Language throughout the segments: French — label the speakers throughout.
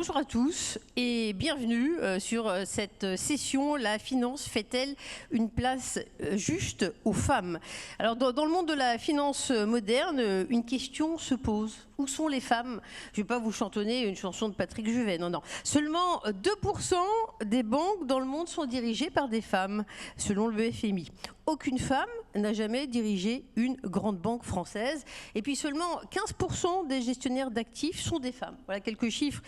Speaker 1: Bonjour à tous et bienvenue sur cette session. La finance fait-elle une place juste aux femmes? Alors dans le monde de la finance moderne, une question se pose. Où sont les femmes? Je ne vais pas vous chantonner une chanson de Patrick Juvet, non. Seulement 2% des banques dans le monde sont dirigées par des femmes, selon le FMI. Aucune femme n'a jamais dirigé une grande banque française. Et puis seulement 15% des gestionnaires d'actifs sont des femmes. Voilà quelques chiffres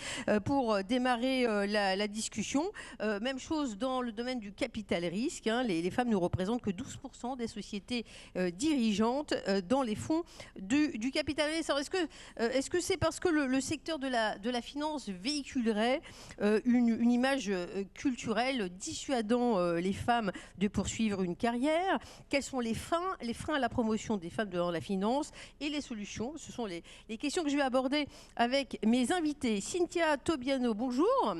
Speaker 1: pour démarrer la discussion. Même chose dans le domaine du capital risque. Les femmes ne représentent que 12% des sociétés dirigeantes dans les fonds du capital risque. Alors est-ce que c'est parce que le secteur de la finance véhiculerait une image culturelle dissuadant les femmes de poursuivre une carrière? Quels sont les freins à la promotion des femmes dans la finance et les solutions? Ce sont les questions que je vais aborder avec mes invités. Cynthia Tobiano, bonjour.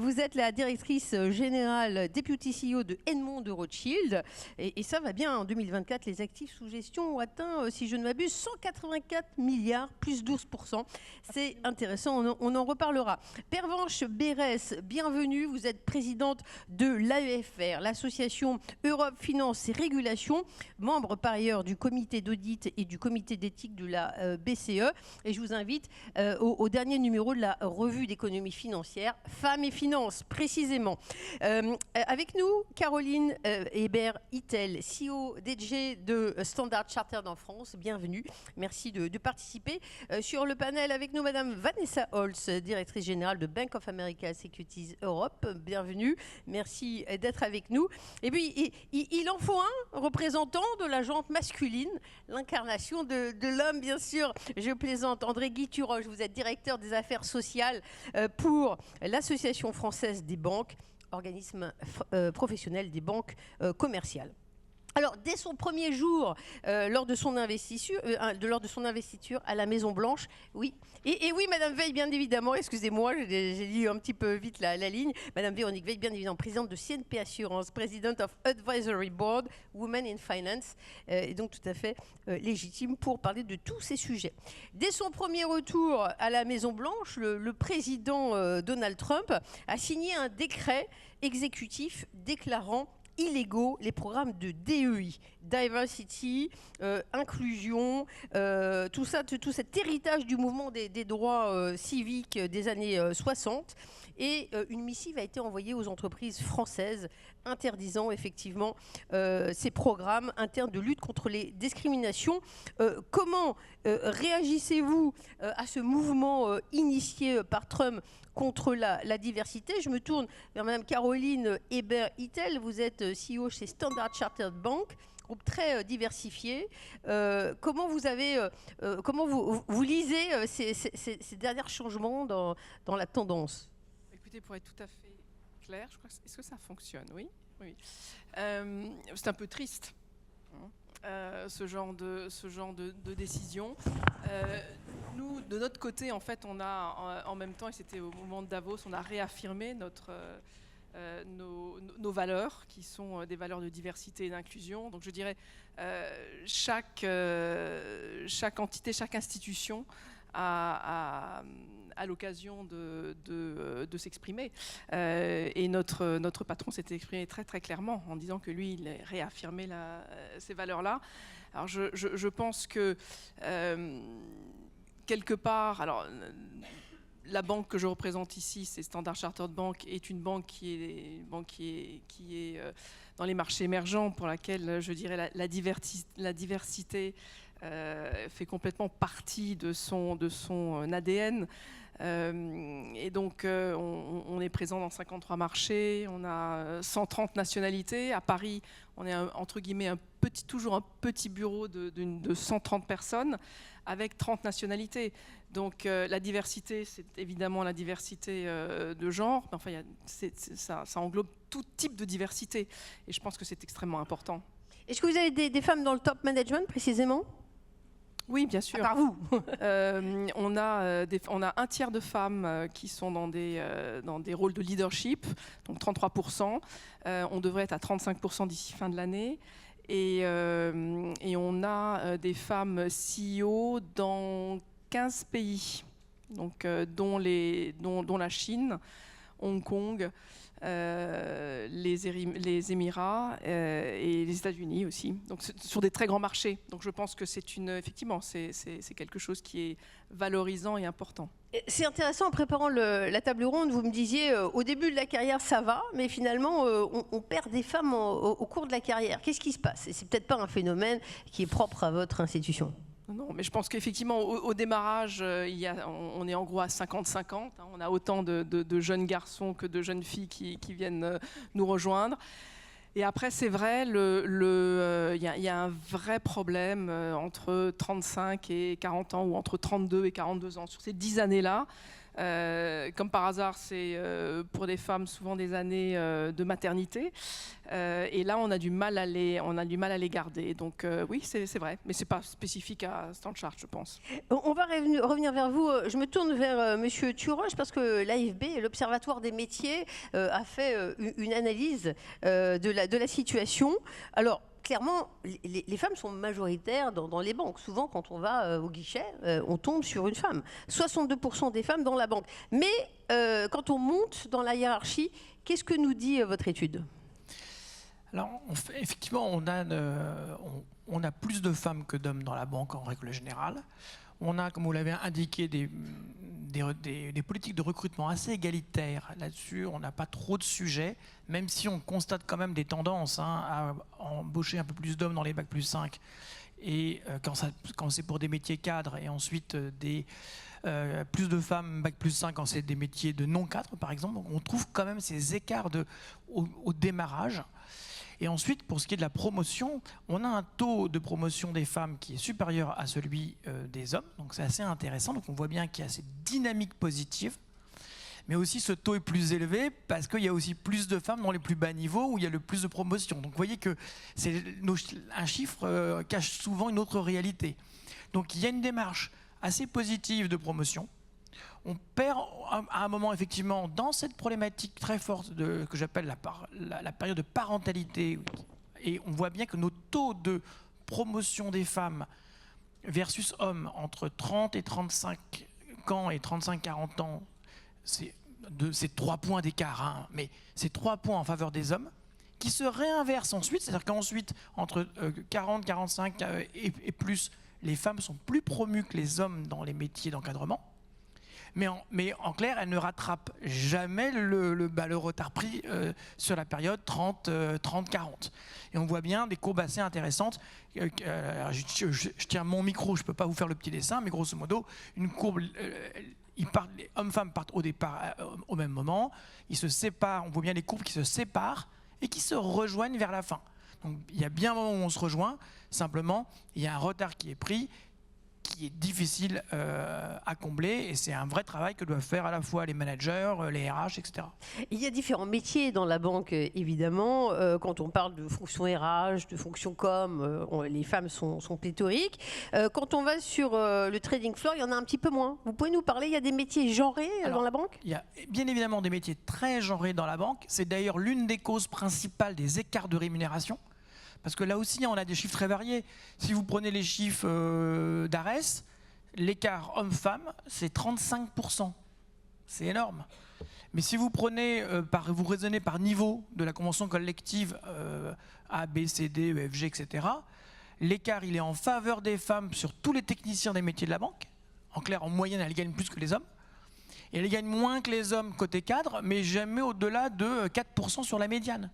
Speaker 1: Vous êtes la directrice générale Deputy CEO de Edmond de Rothschild. Et ça va bien, en 2024, les actifs sous gestion ont atteint, si je ne m'abuse, 184 milliards, plus 12%. C'est intéressant, on en reparlera. Pervenche Berès, bienvenue. Vous êtes présidente de l'AEFR, l'association Europe Finance et Régulation, membre par ailleurs du comité d'audit et du comité d'éthique de la BCE. Et je vous invite au dernier numéro de la revue d'économie financière, Femmes et Finances, précisément. Avec nous, Caroline Hébert-Hittel, CEO DG de Standard Chartered en France. Bienvenue. Merci de participer. Sur le panel avec nous, Madame Vanessa Holz, directrice générale de Bank of America Securities Europe. Bienvenue. Merci d'être avec nous. Et puis, il en faut un représentant de la jante masculine, l'incarnation de l'homme, bien sûr. Je plaisante. André Guy-Turoche, vous êtes directeur des affaires sociales pour l'Association française des banques, organisme professionnel des banques commerciales. Alors, dès son premier jour, lors de son investiture à la Maison-Blanche, oui. Et oui, Madame Veil, bien évidemment, excusez-moi, j'ai lu un petit peu vite la ligne. Madame Véronique Veil, bien évidemment, présidente de CNP Assurance, President of Advisory Board, Women in Finance, et donc tout à fait légitime pour parler de tous ces sujets. Dès son premier retour à la Maison-Blanche, le président Donald Trump a signé un décret exécutif déclarant illégaux les programmes de DEI, diversity, inclusion, tout cet héritage du mouvement des droits civiques des années 60. Et une missive a été envoyée aux entreprises françaises interdisant effectivement ces programmes internes de lutte contre les discriminations. Comment réagissez-vous à ce mouvement initié par Trump contre la diversité? Je me tourne vers Madame Caroline Hébert-Hittel. Vous êtes CEO chez Standard Chartered Bank, groupe très diversifié. Comment vous lisez ces derniers changements dans la tendance?
Speaker 2: Écoutez, pour être tout à fait clair, je crois est-ce que ça fonctionne? Oui. C'est un peu triste. Ce genre de décision. Nous, de notre côté, en fait, on a en même temps, et c'était au moment de Davos, on a réaffirmé nos valeurs, qui sont des valeurs de diversité et d'inclusion. Donc je dirais, chaque entité, chaque institution a l'occasion de s'exprimer. Et notre patron s'était exprimé très très clairement en disant que lui, il réaffirmait ces valeurs-là. Alors je pense que quelque part, alors la banque que je représente ici, c'est Standard Chartered Bank, est une banque qui est dans les marchés émergents, pour laquelle je dirais la diversité fait complètement partie de son ADN. Et donc on est présent dans 53 marchés, on a 130 nationalités. À Paris, on est entre guillemets toujours un petit bureau de 130 personnes avec 30 nationalités. Donc la diversité, c'est évidemment la diversité de genre, mais enfin ça englobe tout type de diversité, et je pense que c'est extrêmement important.
Speaker 1: Est-ce que vous avez des femmes dans le top management précisément?
Speaker 2: Oui, bien sûr.
Speaker 1: À part vous.
Speaker 2: On a un tiers de femmes qui sont dans des rôles de leadership, donc 33%. On devrait être à 35% d'ici fin de l'année. Et on a des femmes CEO dans 15 pays. donc, dont la Chine, Hong Kong, les Émirats et les États-Unis aussi. Donc sur des très grands marchés. Donc je pense que effectivement, c'est quelque chose qui est valorisant et important.
Speaker 1: C'est intéressant, en préparant la table ronde, vous me disiez au début de la carrière ça va, mais finalement on perd des femmes au cours de la carrière. Qu'est-ce qui se passe? Et c'est peut-être pas un phénomène qui est propre à votre institution.
Speaker 2: Non, mais je pense qu'effectivement, au démarrage, on est en gros à 50-50. Hein, on a autant de jeunes garçons que de jeunes filles qui viennent nous rejoindre. Et après, c'est vrai, il y a un vrai problème entre 35 et 40 ans, ou entre 32 et 42 ans, sur ces 10 années-là. Comme par hasard, c'est pour des femmes souvent des années de maternité. Et là, on a du mal à les garder. Donc oui, c'est vrai, mais c'est pas spécifique à StandChart, je pense.
Speaker 1: On va revenir vers vous. Je me tourne vers Monsieur Turoche parce que l'AFB, l'Observatoire des métiers, a fait une analyse de la situation. Alors, clairement, les femmes sont majoritaires dans les banques. Souvent, quand on va au guichet, on tombe sur une femme. 62% des femmes dans la banque. Mais quand on monte dans la hiérarchie, qu'est-ce que nous dit votre étude ?
Speaker 3: Alors, effectivement, on a plus de femmes que d'hommes dans la banque en règle générale. On a, comme vous l'avez indiqué, des politiques de recrutement assez égalitaires là-dessus. On n'a pas trop de sujets, même si on constate quand même des tendances à embaucher un peu plus d'hommes dans les Bac+5. Et quand c'est pour des métiers cadres, et ensuite plus de femmes Bac+5 quand c'est des métiers de non-cadres, par exemple. Donc on trouve quand même ces écarts au démarrage. Et ensuite, pour ce qui est de la promotion, on a un taux de promotion des femmes qui est supérieur à celui des hommes. Donc c'est assez intéressant. Donc on voit bien qu'il y a cette dynamique positive. Mais aussi ce taux est plus élevé parce qu'il y a aussi plus de femmes dans les plus bas niveaux où il y a le plus de promotion. Donc vous voyez que un chiffre cache souvent une autre réalité. Donc il y a une démarche assez positive de promotion. On perd à un moment, effectivement, dans cette problématique très forte que j'appelle la période de parentalité. Et on voit bien que nos taux de promotion des femmes versus hommes entre 30 et 35 ans et 35-40 ans, c'est 3 points d'écart, hein, mais c'est 3 points en faveur des hommes qui se réinversent ensuite. C'est-à-dire qu'ensuite, entre 40, 45 et plus, les femmes sont plus promues que les hommes dans les métiers d'encadrement. Mais en clair, elles ne rattrapent jamais le retard pris sur la période 30-40. Et on voit bien des courbes assez intéressantes. Je tiens mon micro, je ne peux pas vous faire le petit dessin, mais grosso modo, une courbe, les hommes-femmes partent au départ au même moment, ils se séparent, on voit bien les courbes qui se séparent et qui se rejoignent vers la fin. Donc il y a bien un moment où on se rejoint, simplement, il y a un retard qui est pris, qui est difficile à combler, et c'est un vrai travail que doivent faire à la fois les managers, les RH, etc.
Speaker 1: Il y a différents métiers dans la banque, évidemment. Quand on parle de fonction RH, de fonction com, les femmes sont pléthoriques. Quand on va sur le trading floor, il y en a un petit peu moins. Vous pouvez nous parler, il y a des métiers genrés dans la banque ?
Speaker 3: Il y a bien évidemment des métiers très genrés dans la banque. C'est d'ailleurs l'une des causes principales des écarts de rémunération. Parce que là aussi, on a des chiffres très variés. Si vous prenez les chiffres d'ARES, l'écart homme-femme, c'est 35%. C'est énorme. Mais si vous prenez, vous raisonnez par niveau de la convention collective A, B, C, D, E, F, G, etc., l'écart, il est en faveur des femmes sur tous les techniciens des métiers de la banque. En clair, en moyenne, elles gagnent plus que les hommes. Et elles gagnent moins que les hommes côté cadre, mais jamais au-delà de 4% sur la médiane.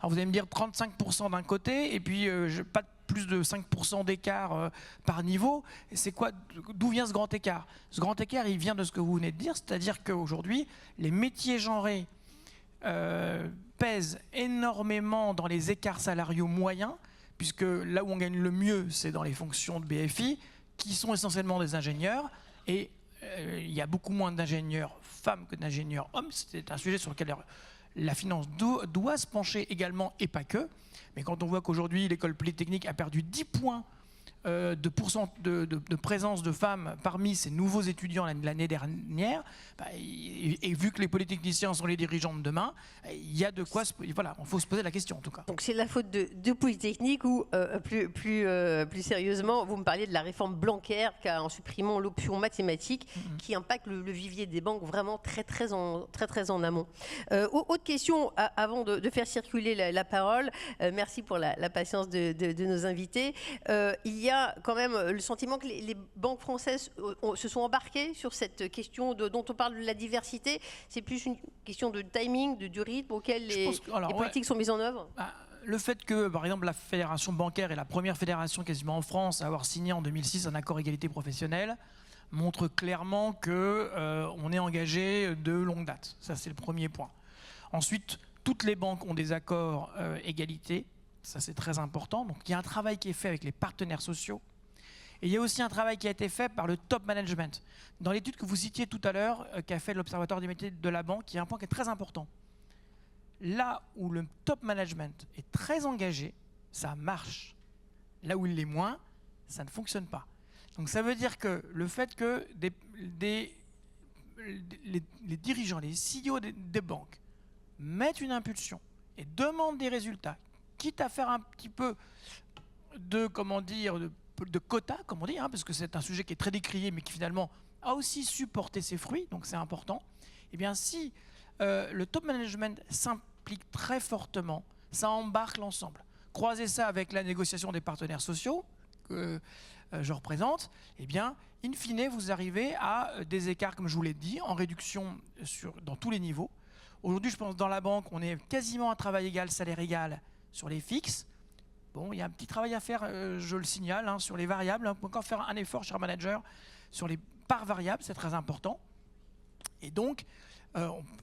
Speaker 3: Alors vous allez me dire 35% d'un côté et puis pas plus de 5% d'écart par niveau. C'est quoi ? D'où vient ce grand écart ? Ce grand écart, il vient de ce que vous venez de dire, c'est-à-dire qu'aujourd'hui, les métiers genrés pèsent énormément dans les écarts salariaux moyens, puisque là où on gagne le mieux, c'est dans les fonctions de BFI, qui sont essentiellement des ingénieurs, et il y a beaucoup moins d'ingénieurs femmes que d'ingénieurs hommes. C'est un sujet sur lequel la finance doit se pencher également, et pas que. Mais quand on voit qu'aujourd'hui, l'école polytechnique a perdu 10 points de présence de femmes parmi ces nouveaux étudiants l'année dernière, et vu que les polytechniciens sont les dirigeants de demain, il y a de quoi, voilà, il faut se poser la question en tout cas.
Speaker 1: Donc c'est la faute de Polytechnique ou plus sérieusement, vous me parliez de la réforme Blanquer en supprimant l'option mathématique qui impacte le vivier des banques vraiment très en amont. Autre question avant de faire circuler la parole, merci pour la patience de nos invités. Il y a quand même le sentiment que les banques françaises se sont embarquées sur cette question dont on parle de la diversité. C'est plus une question de timing, du rythme auquel les politiques sont mises en œuvre.
Speaker 3: Le fait que, par exemple, la fédération bancaire est la première fédération quasiment en France à avoir signé en 2006 un accord égalité professionnelle montre clairement qu'on est engagé de longue date. Ça, c'est le premier point. Ensuite, toutes les banques ont des accords égalité. Ça, c'est très important. Donc, il y a un travail qui est fait avec les partenaires sociaux. Et il y a aussi un travail qui a été fait par le top management. Dans l'étude que vous citiez tout à l'heure, qu'a fait l'Observatoire des métiers de la banque, il y a un point qui est très important. Là où le top management est très engagé, ça marche. Là où il l'est moins, ça ne fonctionne pas. Donc ça veut dire que le fait que les dirigeants, les CEO des banques mettent une impulsion et demandent des résultats, quitte à faire un petit peu de quota, comme on dit, parce que c'est un sujet qui est très décrié, mais qui finalement a aussi su porter ses fruits, donc c'est important. Eh bien, si le top management s'implique très fortement, ça embarque l'ensemble. Croisez ça avec la négociation des partenaires sociaux que je représente, eh bien, in fine, vous arrivez à des écarts, comme je vous l'ai dit, en réduction dans tous les niveaux. Aujourd'hui, je pense dans la banque, on est quasiment à travail égal, salaire égal sur les fixes. Bon, il y a un petit travail à faire, je le signale, sur les variables. On peut encore faire un effort, cher manager, sur les parts variables, c'est très important. Et donc,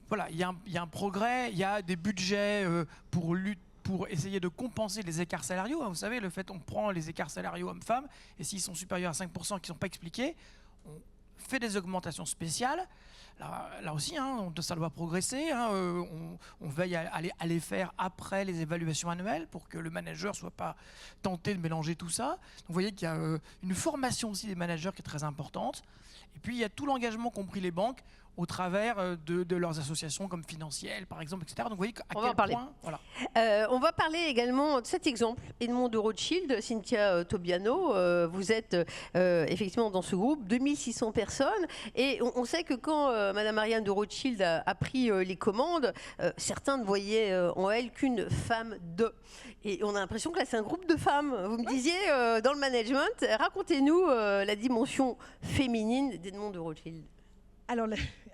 Speaker 3: voilà, il y a un progrès, il y a des budgets pour essayer de compenser les écarts salariaux. Vous savez, le fait on prend les écarts salariaux hommes-femmes, et s'ils sont supérieurs à 5% qui ne sont pas expliqués, on fait des augmentations spéciales. Là aussi, ça doit progresser. On veille à les faire après les évaluations annuelles pour que le manager ne soit pas tenté de mélanger tout ça. Donc, vous voyez qu'il y a une formation aussi des managers qui est très importante. Et puis, il y a tout l'engagement qu'ont pris les banques au travers de leurs associations comme Financiel, par exemple, etc. Donc, vous voyez à quel point... Voilà.
Speaker 1: On va parler également de cet exemple, Edmond de Rothschild, Cynthia Tobiano. Vous êtes effectivement dans ce groupe, 2600 personnes. Et on sait que quand Madame Marianne de Rothschild a pris les commandes, certains ne voyaient en elle qu'une femme de. Et on a l'impression que là, c'est un groupe de femmes. Vous me disiez, dans le management, racontez-nous la dimension féminine d'Edmond de Rothschild.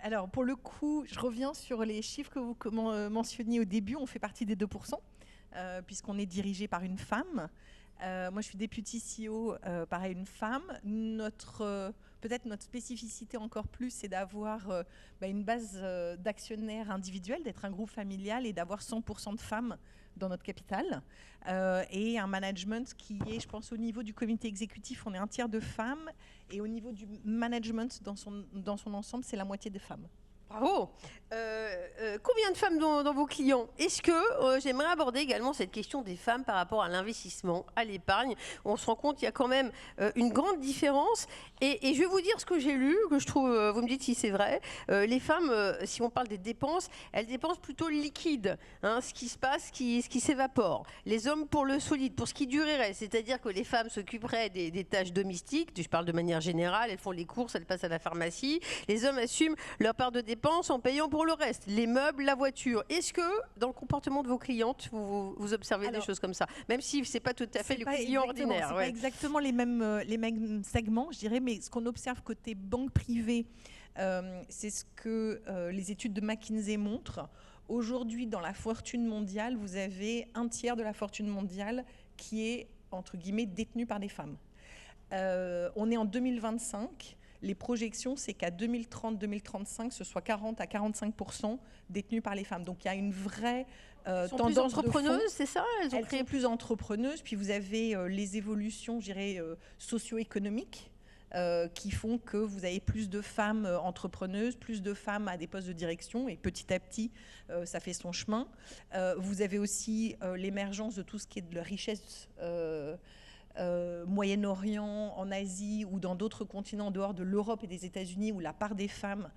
Speaker 4: Alors, pour le coup, je reviens sur les chiffres que vous mentionniez au début. On fait partie des 2%, puisqu'on est dirigé par une femme. Moi, je suis deputy CEO, pareil, une femme. Peut-être notre spécificité encore plus, c'est d'avoir une base d'actionnaires individuels, d'être un groupe familial et d'avoir 100% de femmes dans notre capital. Et un management qui est, je pense, au niveau du comité exécutif, on est un tiers de femmes. Et au niveau du management dans son ensemble, c'est la moitié des femmes.
Speaker 1: Bravo. Combien de femmes dans vos clients? Est-ce que j'aimerais aborder également cette question des femmes par rapport à l'investissement, à l'épargne? On se rend compte qu'il y a quand même une grande différence. Et je vais vous dire ce que j'ai lu, que je trouve, vous me dites si c'est vrai. Les femmes, si on parle des dépenses, elles dépensent plutôt le liquide, ce qui se passe, ce qui s'évapore. Les hommes pour le solide, pour ce qui durerait. C'est-à-dire que les femmes s'occuperaient des tâches domestiques, je parle de manière générale, elles font les courses, elles passent à la pharmacie. Les hommes assument leur part de dépenses en payant pour le reste, les meubles, la voiture. Est-ce que dans le comportement de vos clientes, vous observez des choses comme ça? Même si ce n'est pas tout à fait le client ordinaire.
Speaker 4: Ce n'est pas exactement les mêmes segments, je dirais, mais ce qu'on observe côté banque privée, c'est ce que les études de McKinsey montrent. Aujourd'hui, dans la fortune mondiale, vous avez un tiers de la fortune mondiale qui est, entre guillemets, détenue par des femmes. On est en 2025. Les projections, c'est qu'à 2030-2035, ce soit 40 à 45% détenus par les femmes. Donc il y a une vraie tendance
Speaker 1: plus entrepreneuses, c'est ça?
Speaker 4: Elles sont plus entrepreneuses. Puis vous avez les évolutions, je dirais, socio-économiques qui font que vous avez plus de femmes entrepreneuses, plus de femmes à des postes de direction. Et petit à petit, ça fait son chemin. Vous avez aussi l'émergence de tout ce qui est de la richesse Moyen-Orient, en Asie ou dans d'autres continents en dehors de l'Europe et des États-Unis où la part des femmes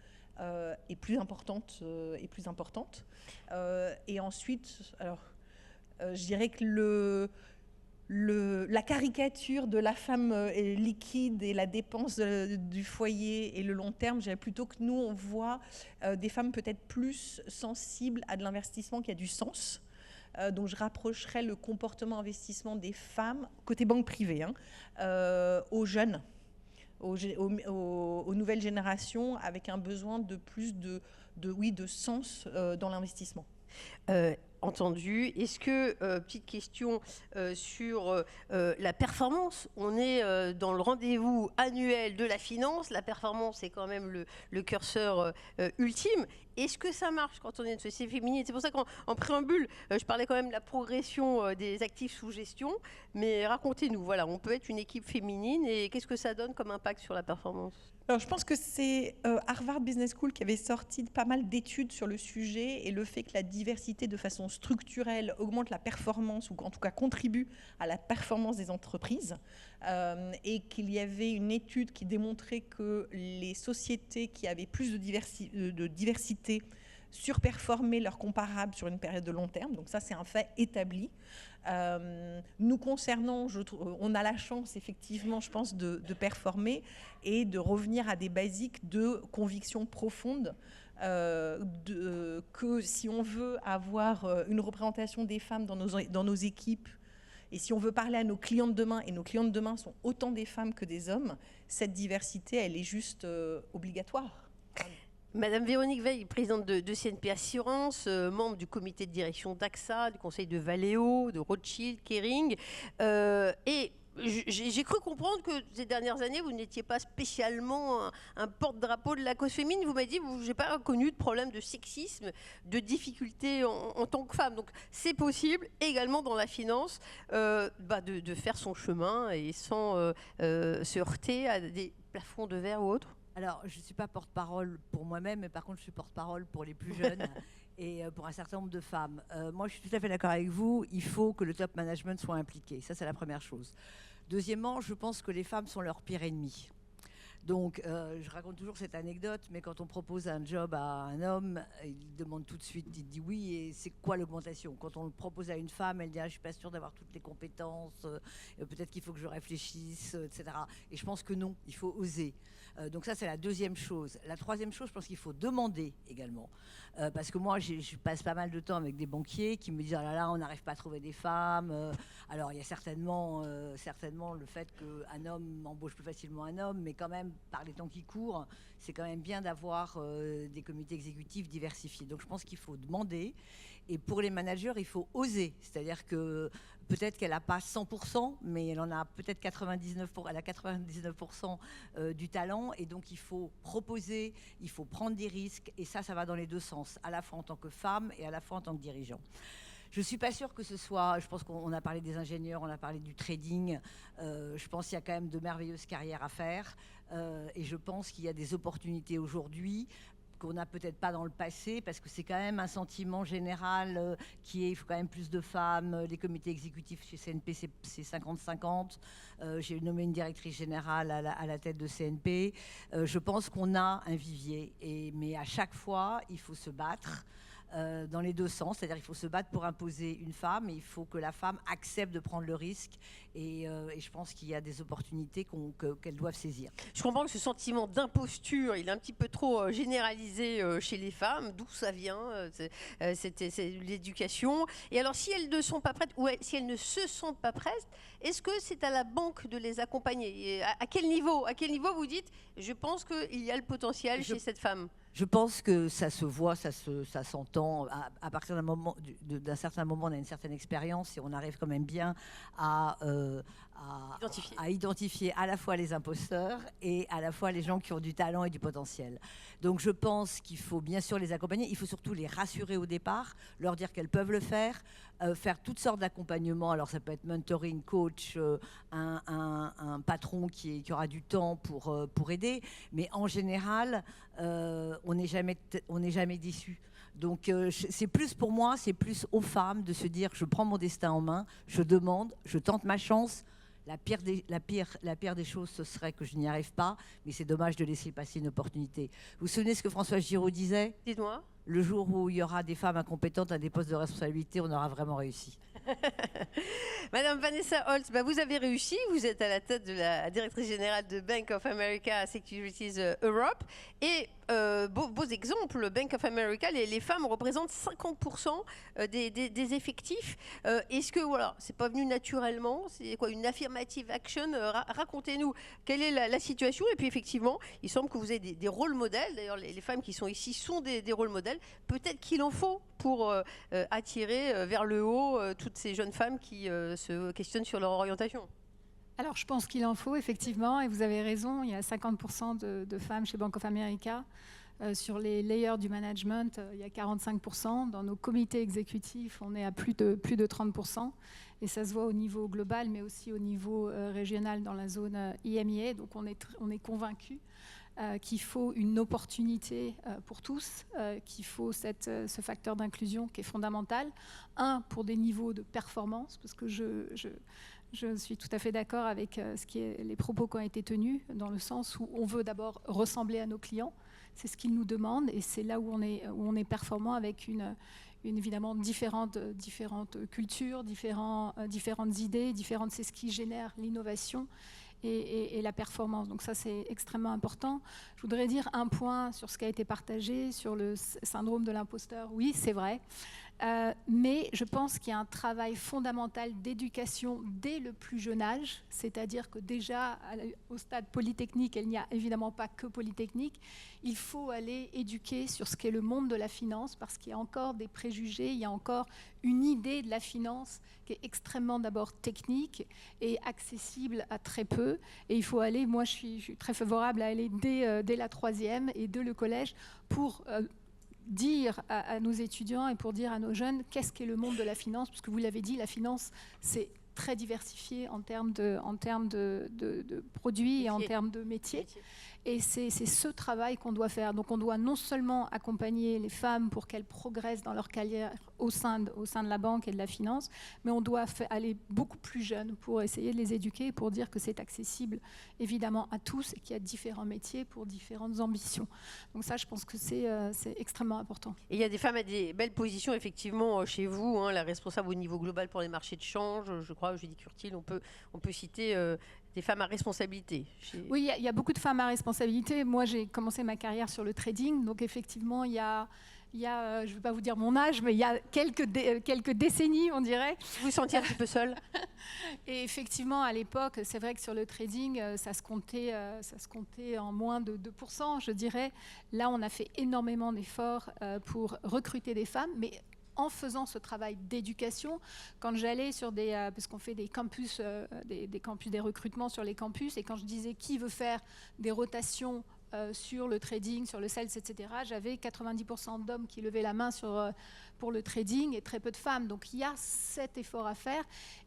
Speaker 4: est plus importante. Et ensuite, alors, je dirais que la caricature de la femme liquide et la dépense du foyer et le long terme, je dirais plutôt que nous, on voit des femmes peut-être plus sensibles à de l'investissement qui a du sens. Donc je rapprocherais le comportement investissement des femmes, côté banque privée, aux jeunes, aux nouvelles générations, avec un besoin de plus de sens dans l'investissement.
Speaker 1: Entendu. Est-ce que, petite question sur la performance, on est dans le rendez-vous annuel de la finance, la performance est quand même le curseur ultime. Est-ce que ça marche quand on est une société féminine? C'est pour ça qu'en préambule, je parlais quand même de la progression des actifs sous gestion, mais racontez-nous, voilà, on peut être une équipe féminine et qu'est-ce que ça donne comme impact sur la performance?
Speaker 4: Alors, je pense que c'est Harvard Business School qui avait sorti pas mal d'études sur le sujet et le fait que la diversité de façon structurelle augmente la performance ou en tout cas contribue à la performance des entreprises et qu'il y avait une étude qui démontrait que les sociétés qui avaient plus de diversité surperformer leurs comparables sur une période de long terme. Donc ça, c'est un fait établi. Nous concernant, on a la chance, effectivement, je pense, de performer et de revenir à des basiques de conviction profonde que si on veut avoir une représentation des femmes dans nos équipes et si on veut parler à nos clients de demain, et nos clients de demain sont autant des femmes que des hommes, cette diversité, elle est juste obligatoire.
Speaker 1: Madame Véronique Veil, présidente de CNP Assurance, membre du comité de direction d'AXA, du conseil de Valeo, de Rothschild, Kering. Et j'ai cru comprendre que ces dernières années, vous n'étiez pas spécialement un porte-drapeau de la cause féminine. Vous m'avez dit, je n'ai pas connu de problème de sexisme, de difficultés en tant que femme. Donc c'est possible également dans la finance de faire son chemin et sans se heurter à des plafonds de verre ou autres.
Speaker 5: Alors, je ne suis pas porte-parole pour moi-même, mais par contre, je suis porte-parole pour les plus jeunes et pour un certain nombre de femmes. Moi, je suis tout à fait d'accord avec vous. Il faut que le top management soit impliqué. Ça, c'est la première chose. Deuxièmement, je pense que les femmes sont leur pire ennemi. Donc, je raconte toujours cette anecdote, mais quand on propose un job à un homme, il demande tout de suite, il dit oui, et c'est quoi l'augmentation? Quand on le propose à une femme, elle dit je ne suis pas sûre d'avoir toutes les compétences, peut-être qu'il faut que je réfléchisse, etc. Et je pense que non, il faut oser. Donc ça, c'est la deuxième chose. La troisième chose, je pense qu'il faut demander également. Parce que moi, je passe pas mal de temps avec des banquiers qui me disent « Oh là là, on n'arrive pas à trouver des femmes ». Alors, il y a certainement le fait qu'un homme embauche plus facilement un homme, mais quand même, par les temps qui courent, c'est quand même bien d'avoir des comités exécutifs diversifiés. Donc, je pense qu'il faut demander. Et pour les managers, il faut oser. C'est-à-dire que peut-être qu'elle n'a pas 100%, mais elle en a peut-être 99%, elle a 99% du talent. Et donc, il faut proposer, il faut prendre des risques. Et ça va dans les deux sens, à la fois en tant que femme et à la fois en tant que dirigeant. Je ne suis pas sûre que ce soit... Je pense qu'on a parlé des ingénieurs, on a parlé du trading. Je pense qu'il y a quand même de merveilleuses carrières à faire. Et je pense qu'il y a des opportunités aujourd'hui qu'on n'a peut-être pas dans le passé, parce que c'est quand même un sentiment général il faut quand même plus de femmes. Les comités exécutifs chez CNP, c'est 50-50. J'ai nommé une directrice générale à la tête de CNP. Je pense qu'on a un vivier, mais à chaque fois, il faut se battre dans les deux sens, c'est-à-dire il faut se battre pour imposer une femme et il faut que la femme accepte de prendre le risque et je pense qu'il y a des opportunités qu'elles doivent saisir.
Speaker 1: Je comprends que ce sentiment d'imposture, il est un petit peu trop généralisé chez les femmes, d'où ça vient, c'est l'éducation. Et alors si elles ne sont pas prêtes ou si elles ne se sentent pas prêtes, est-ce que c'est à la banque de les accompagner? À quel niveau vous dites, je pense qu'il y a le potentiel chez cette femme?
Speaker 5: Je pense que ça se voit, ça s'entend. À partir d'un certain moment, on a une certaine expérience et on arrive quand même bien à identifier à la fois les imposteurs et à la fois les gens qui ont du talent et du potentiel. Donc je pense qu'il faut bien sûr les accompagner. Il faut surtout les rassurer au départ, leur dire qu'elles peuvent le faire, faire toutes sortes d'accompagnements. Alors ça peut être mentoring, coach, un patron qui aura du temps pour aider. Mais en général, on n'est jamais déçu. Donc c'est plus pour moi, c'est plus aux femmes de se dire je prends mon destin en main, je demande, je tente ma chance. La pire des choses, ce serait que je n'y arrive pas, mais c'est dommage de laisser passer une opportunité. Vous vous souvenez ce que François Giraud disait ?
Speaker 1: Dites-moi.
Speaker 5: Le jour où il y aura des femmes incompétentes à des postes de responsabilité, on aura vraiment réussi.
Speaker 1: Madame Vanessa Holtz, vous avez réussi. Vous êtes à la tête de la directrice générale de Bank of America Securities Europe. Et beaux exemples, Bank of America, les femmes représentent 50% des effectifs. Est-ce que c'est pas venu naturellement? C'est quoi, une affirmative action? Racontez-nous quelle est la situation. Et puis effectivement, il semble que vous avez des rôles modèles. D'ailleurs, les femmes qui sont ici sont des rôles modèles. Peut-être qu'il en faut pour attirer vers le haut toutes ces jeunes femmes qui se questionnent sur leur orientation.
Speaker 6: Alors, je pense qu'il en faut, effectivement, et vous avez raison, il y a 50% de femmes chez Bank of America. Sur les layers du management, il y a 45%. Dans nos comités exécutifs, on est à plus de 30%. Et ça se voit au niveau global, mais aussi au niveau régional dans la zone IMIA. Donc, on est convaincus qu'il faut une opportunité pour tous, qu'il faut ce facteur d'inclusion qui est fondamental. Pour des niveaux de performance, parce que je suis tout à fait d'accord avec les propos qui ont été tenus, dans le sens où on veut d'abord ressembler à nos clients. C'est ce qu'ils nous demandent et c'est là où on est performant avec évidemment différentes cultures, différentes idées, c'est ce qui génère l'innovation et la performance. Donc ça, c'est extrêmement important. Je voudrais dire un point sur ce qui a été partagé, sur le syndrome de l'imposteur. Oui, c'est vrai. Mais je pense qu'il y a un travail fondamental d'éducation dès le plus jeune âge, c'est-à-dire que déjà au stade polytechnique, il n'y a évidemment pas que polytechnique, il faut aller éduquer sur ce qu'est le monde de la finance parce qu'il y a encore des préjugés, il y a encore une idée de la finance qui est extrêmement d'abord technique et accessible à très peu. Et il faut aller, moi je suis très favorable à aller dès la troisième et dès le collège pour dire à nos étudiants et pour dire à nos jeunes qu'est-ce qu'est le monde de la finance, parce que vous l'avez dit, la finance, c'est très diversifié en termes de produits et en termes de métiers. Et c'est ce travail qu'on doit faire. Donc on doit non seulement accompagner les femmes pour qu'elles progressent dans leur carrière au sein de la banque et de la finance, mais on doit aller beaucoup plus jeune pour essayer de les éduquer, pour dire que c'est accessible évidemment à tous et qu'il y a différents métiers pour différentes ambitions. Donc ça, je pense que c'est extrêmement important.
Speaker 1: Et il y a des femmes à des belles positions, effectivement, chez vous, la responsable au niveau global pour les marchés de change, je crois, Julie Curtil, on peut citer des femmes à responsabilité.
Speaker 6: Oui, il y a beaucoup de femmes à responsabilité. Moi, j'ai commencé ma carrière sur le trading, donc effectivement, il y a je ne vais pas vous dire mon âge, mais il y a quelques décennies, on dirait.
Speaker 1: Vous vous sentiez un petit peu seule?
Speaker 6: Et effectivement, à l'époque, c'est vrai que sur le trading, ça se comptait en moins de 2%, je dirais. Là, on a fait énormément d'efforts pour recruter des femmes, mais en faisant ce travail d'éducation, quand j'allais sur parce qu'on fait des campus, des recrutements sur les campus, et quand je disais qui veut faire des rotations sur le trading, sur le sales, etc., j'avais 90% d'hommes qui levaient la main pour le trading et très peu de femmes. Donc il y a cet effort à faire.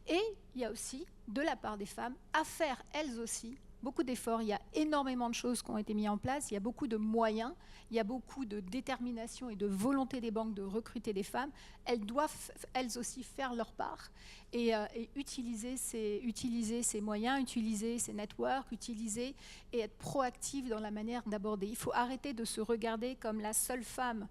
Speaker 6: Et il y a aussi, de la part des femmes, à faire elles aussi beaucoup d'efforts. Il y a énormément de choses qui ont été mises en place. Il y a beaucoup de moyens. Il y a beaucoup de détermination et de volonté des banques de recruter des femmes. Elles doivent, elles aussi, faire leur part et utiliser ces moyens, utiliser ces networks, utiliser et être proactives dans la manière d'aborder. Il faut arrêter de se regarder comme la seule femme,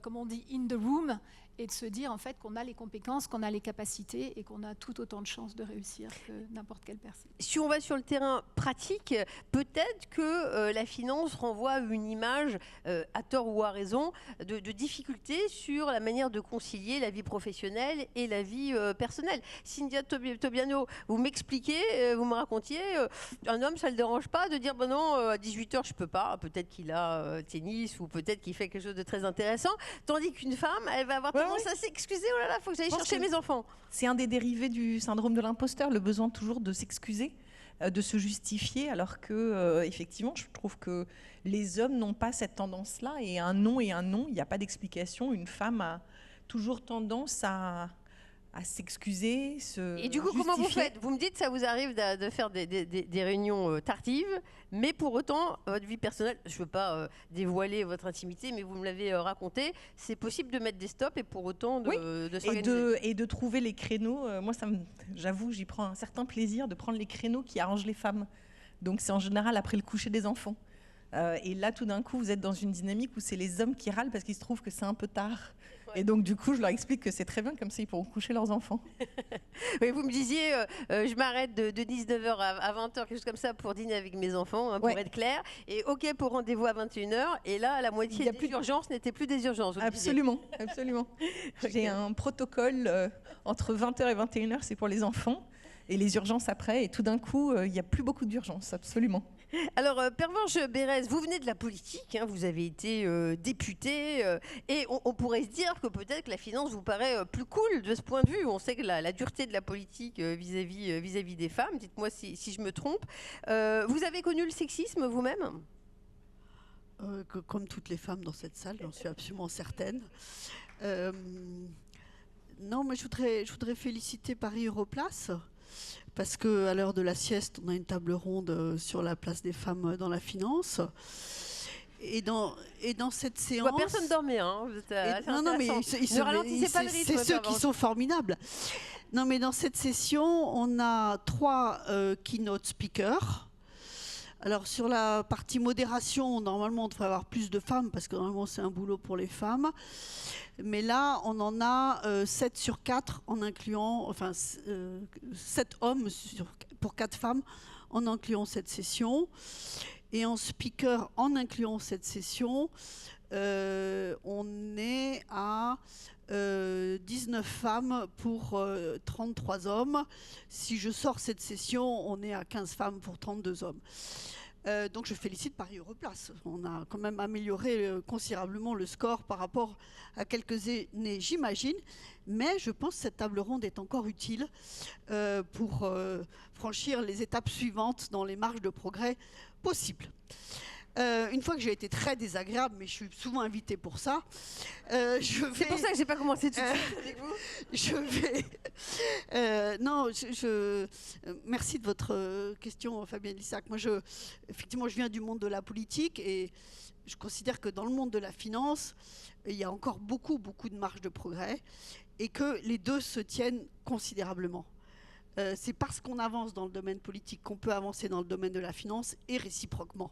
Speaker 6: comme on dit, in the room, et de se dire en fait qu'on a les compétences, qu'on a les capacités et qu'on a tout autant de chances de réussir que n'importe quelle personne.
Speaker 1: Si on va sur le terrain pratique, peut-être que la finance renvoie une image, à tort ou à raison, de difficultés sur la manière de concilier la vie professionnelle et la vie personnelle. Cynthia Tobiano, vous m'expliquez, vous me racontiez, un homme, ça ne le dérange pas de dire non, à 18h je peux pas, peut-être qu'il a tennis ou peut-être qu'il fait quelque chose de très intéressant, tandis qu'une femme, elle va avoir tendance à s'excuser, oh là là, il faut que j'aille chercher mes enfants.
Speaker 4: C'est un des dérivés du syndrome de l'imposteur, le besoin toujours de s'excuser, de se justifier, alors que effectivement, je trouve que les hommes n'ont pas cette tendance-là, et un non, il n'y a pas d'explication. Une femme a toujours tendance à s'excuser.
Speaker 1: Et du coup, comment vous faites? Vous me dites, ça vous arrive de faire des réunions tardives, mais pour autant, votre vie personnelle, je ne veux pas dévoiler votre intimité, mais vous me l'avez raconté, c'est possible de mettre des stops et pour autant de s'organiser.
Speaker 4: Et de trouver les créneaux. Moi, j'avoue, j'y prends un certain plaisir de prendre les créneaux qui arrangent les femmes. Donc c'est en général après le coucher des enfants. Et là, tout d'un coup, vous êtes dans une dynamique où c'est les hommes qui râlent parce qu'il se trouve que c'est un peu tard. Ouais. Et donc, du coup, je leur explique que c'est très bien, comme ça, ils pourront coucher leurs enfants.
Speaker 1: Oui, vous me disiez, je m'arrête de 19h à 20h, quelque chose comme ça, pour dîner avec mes enfants, hein, pour être clair. Et OK pour rendez-vous à 21h. Et là, la moitié des urgences n'étaient plus des urgences.
Speaker 4: Absolument, absolument. J'ai un protocole entre 20h et 21h, c'est pour les enfants. Et les urgences après, et tout d'un coup, il n'y a plus beaucoup d'urgences, absolument.
Speaker 1: Alors, Pervenche Berès, vous venez de la politique, hein, vous avez été députée, et on pourrait se dire que peut-être que la finance vous paraît plus cool de ce point de vue. On sait que la dureté de la politique vis-à-vis des femmes, dites-moi si je me trompe. Vous avez connu le sexisme vous-même ?
Speaker 7: Comme toutes les femmes dans cette salle, j'en suis absolument certaine. Non, mais je voudrais féliciter Paris Europlace. Parce qu'à l'heure de la sieste, on a une table ronde sur la place des femmes dans la finance. Et dans cette séance...
Speaker 1: Personne dormait, hein.
Speaker 7: Non, mais
Speaker 1: ne ralentissez pas le rythme.
Speaker 7: C'est ceux qui sont formidables. Non, mais dans cette session, on a 3 keynote speakers. Alors, sur la partie modération, normalement, on devrait avoir plus de femmes, parce que normalement, c'est un boulot pour les femmes. Mais là, on en a 7 sur 4, en incluant, 7 hommes pour 4 femmes, en incluant cette session. Et en speaker, en incluant cette session, on est à 19 femmes pour 33 hommes. Si je sors cette session, on est à 15 femmes pour 32 hommes. Donc je félicite Paris Europlace. On a quand même amélioré considérablement le score par rapport à quelques années, j'imagine. Mais je pense que cette table ronde est encore utile pour franchir les étapes suivantes dans les marges de progrès possibles. Une fois que j'ai été très désagréable, mais je suis souvent invitée pour ça,
Speaker 1: C'est pour ça que j'ai pas commencé tout de suite avec vous.
Speaker 7: Merci de votre question, Fabienne Lissac. Moi, effectivement, je viens du monde de la politique et je considère que dans le monde de la finance, il y a encore beaucoup de marge de progrès et que les deux se tiennent considérablement. C'est parce qu'on avance dans le domaine politique qu'on peut avancer dans le domaine de la finance et réciproquement.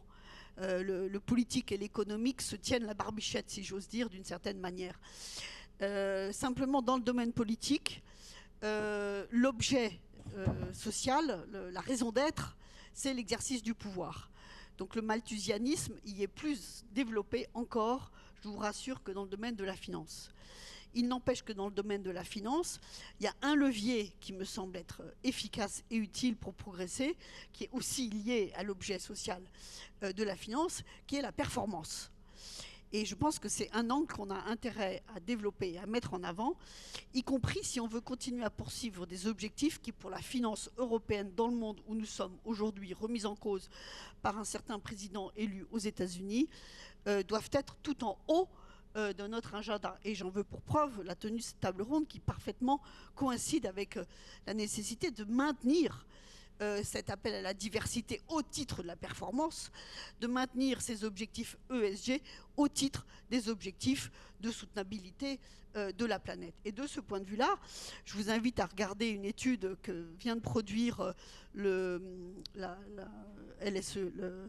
Speaker 7: Le politique et l'économique se tiennent la barbichette, si j'ose dire, d'une certaine manière. Simplement, dans le domaine politique, l'objet social, la raison d'être, c'est l'exercice du pouvoir. Donc le malthusianisme y est plus développé encore, je vous rassure, que dans le domaine de la finance. Il n'empêche que dans le domaine de la finance, il y a un levier qui me semble être efficace et utile pour progresser, qui est aussi lié à l'objet social de la finance, qui est la performance. Et je pense que c'est un angle qu'on a intérêt à développer et à mettre en avant, y compris si on veut continuer à poursuivre des objectifs qui, pour la finance européenne dans le monde où nous sommes aujourd'hui remis en cause par un certain président élu aux États-Unis, doivent être tout en haut de notre agenda. Et j'en veux pour preuve la tenue de cette table ronde qui parfaitement coïncide avec la nécessité de maintenir cet appel à la diversité au titre de la performance, de maintenir ces objectifs ESG au titre des objectifs de soutenabilité de la planète. Et de ce point de vue-là, je vous invite à regarder une étude que vient de produire la LSE, le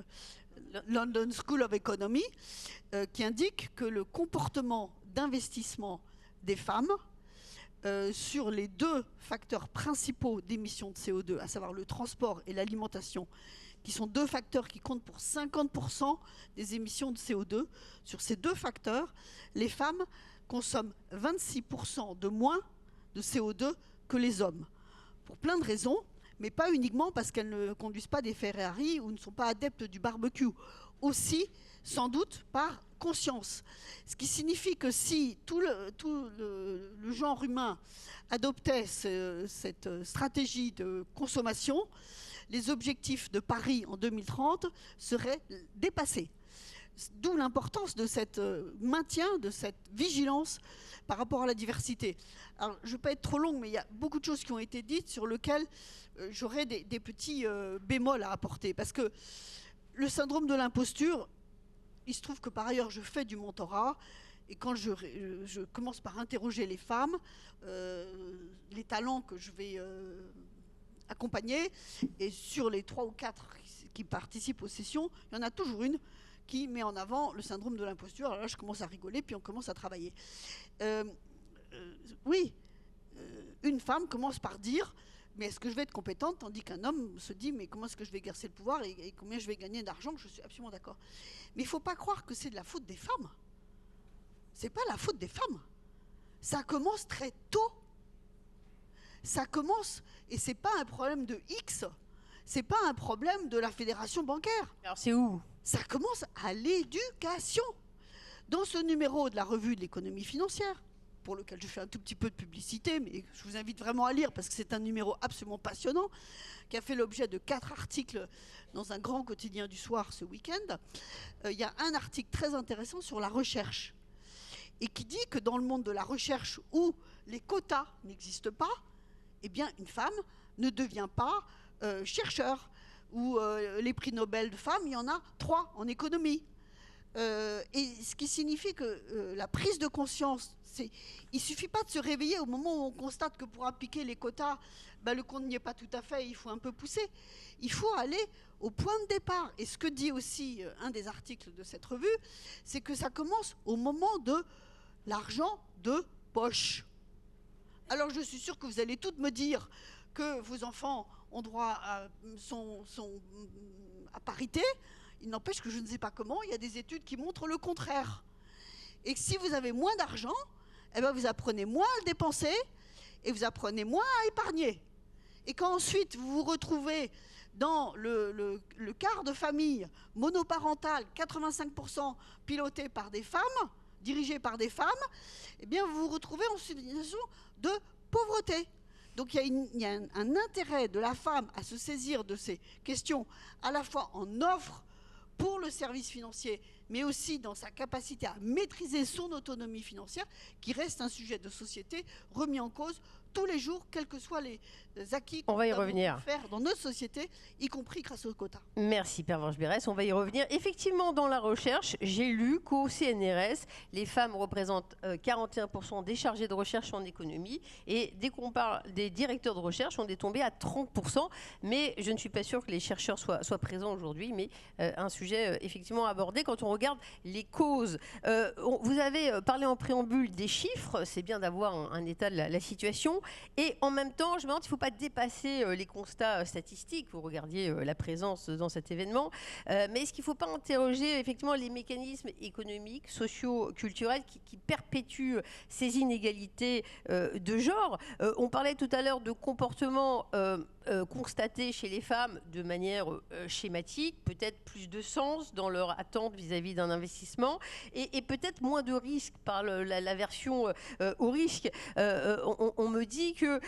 Speaker 7: London School of Economy, qui indique que le comportement d'investissement des femmes sur les 2 facteurs principaux d'émissions de CO2, à savoir le transport et l'alimentation, qui sont 2 facteurs qui comptent pour 50% des émissions de CO2, sur ces 2 facteurs, les femmes consomment 26% de moins de CO2 que les hommes, pour plein de raisons, mais pas uniquement parce qu'elles ne conduisent pas des Ferrari ou ne sont pas adeptes du barbecue. Aussi, sans doute, par conscience. Ce qui signifie que si tout le genre humain adoptait cette stratégie de consommation, les objectifs de Paris en 2030 seraient dépassés. D'où l'importance de cette maintien, de cette vigilance par rapport à la diversité. Alors, je ne vais pas être trop longue, mais il y a beaucoup de choses qui ont été dites sur lesquelles j'aurais des petits bémols à apporter. Parce que le syndrome de l'imposture, il se trouve que par ailleurs, je fais du mentorat. Et quand je commence par interroger les femmes, les talents que je vais accompagner, et sur les 3 ou 4 qui participent aux sessions, il y en a toujours une qui met en avant le syndrome de l'imposture. Alors là, je commence à rigoler, puis on commence à travailler. Oui, une femme commence par dire « mais est-ce que je vais être compétente ?» tandis qu'un homme se dit « mais comment est-ce que je vais exercer le pouvoir et combien je vais gagner d'argent ?» Je suis absolument d'accord. Mais il ne faut pas croire que c'est de la faute des femmes. C'est pas la faute des femmes. Ça commence très tôt. Ça commence, et c'est pas un problème de X, c'est pas un problème de la fédération bancaire.
Speaker 1: Alors c'est où?
Speaker 7: Ça commence à l'éducation. Dans ce numéro de la revue de l'économie financière, pour lequel je fais un tout petit peu de publicité, mais je vous invite vraiment à lire parce que c'est un numéro absolument passionnant, qui a fait l'objet de 4 articles dans un grand quotidien du soir ce week-end. Il y a un article très intéressant sur la recherche, et qui dit que dans le monde de la recherche où les quotas n'existent pas, eh bien une femme ne devient pas chercheur, ou les prix Nobel de femmes, il y en a 3 en économie. Et ce qui signifie que la prise de conscience, il ne suffit pas de se réveiller au moment où on constate que pour appliquer les quotas, le compte n'y est pas tout à fait, il faut un peu pousser. Il faut aller au point de départ. Et ce que dit aussi un des articles de cette revue, c'est que ça commence au moment de l'argent de poche. Alors je suis sûre que vous allez toutes me dire que vos enfants ont droit sont à parité. Il n'empêche que je ne sais pas comment, il y a des études qui montrent le contraire. Et que si vous avez moins d'argent, eh bien vous apprenez moins à le dépenser et vous apprenez moins à épargner. Et quand ensuite vous vous retrouvez dans le quart de famille monoparentale, 85% piloté par des femmes, dirigé par des femmes, eh bien vous vous retrouvez en situation de pauvreté. Donc il y a un intérêt de la femme à se saisir de ces questions, à la fois en offre pour le service financier, mais aussi dans sa capacité à maîtriser son autonomie financière, qui reste un sujet de société remis en cause tous les jours, quels que soient les acquis qu'on va faire dans notre société, y compris grâce aux quotas.
Speaker 1: Merci Pervenche Berès, on va y revenir. Effectivement, dans la recherche, j'ai lu qu'au CNRS, les femmes représentent 41% des chargés de recherche en économie, et dès qu'on parle des directeurs de recherche, on est tombé à 30%, mais je ne suis pas sûre que les chercheurs soient présents aujourd'hui, mais un sujet effectivement abordé. Quand on regarde les causes, vous avez parlé en préambule des chiffres, c'est bien d'avoir un état de la situation. Et en même temps, je me demande s'il ne faut pas dépasser les constats statistiques. Vous regardiez la présence dans cet événement. Mais est-ce qu'il ne faut pas interroger effectivement les mécanismes économiques, sociaux, culturels qui perpétuent ces inégalités de genre? On parlait tout à l'heure de comportements constatés chez les femmes de manière schématique, peut-être plus de sens dans leur attente vis-à-vis d'un investissement, et peut-être moins de risques par l'aversion au risque. On me dit que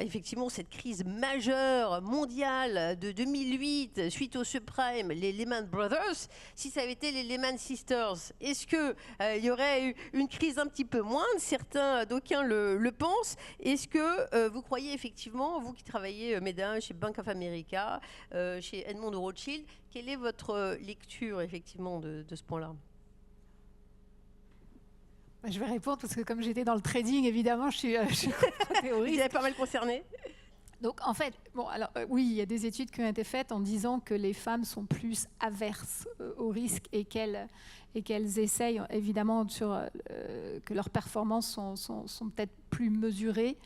Speaker 1: effectivement cette crise majeure mondiale de 2008 suite au subprime, les Lehman Brothers, si ça avait été les Lehman Sisters, est-ce que il y aurait eu une crise un petit peu moindre? Certains, d'aucuns le pensent. Est-ce que vous croyez effectivement, vous qui travaillez mesdames chez Bank of America, chez Edmond de Rothschild, quelle est votre lecture effectivement de ce point-là?
Speaker 6: Je vais répondre parce que comme j'étais dans le trading, évidemment, je suis théoriste.
Speaker 1: Vous avez pas mal concerné.
Speaker 6: Donc en fait, oui, il y a des études qui ont été faites en disant que les femmes sont plus averses au risque et qu'elles essayent évidemment que leurs performances sont peut-être plus mesurées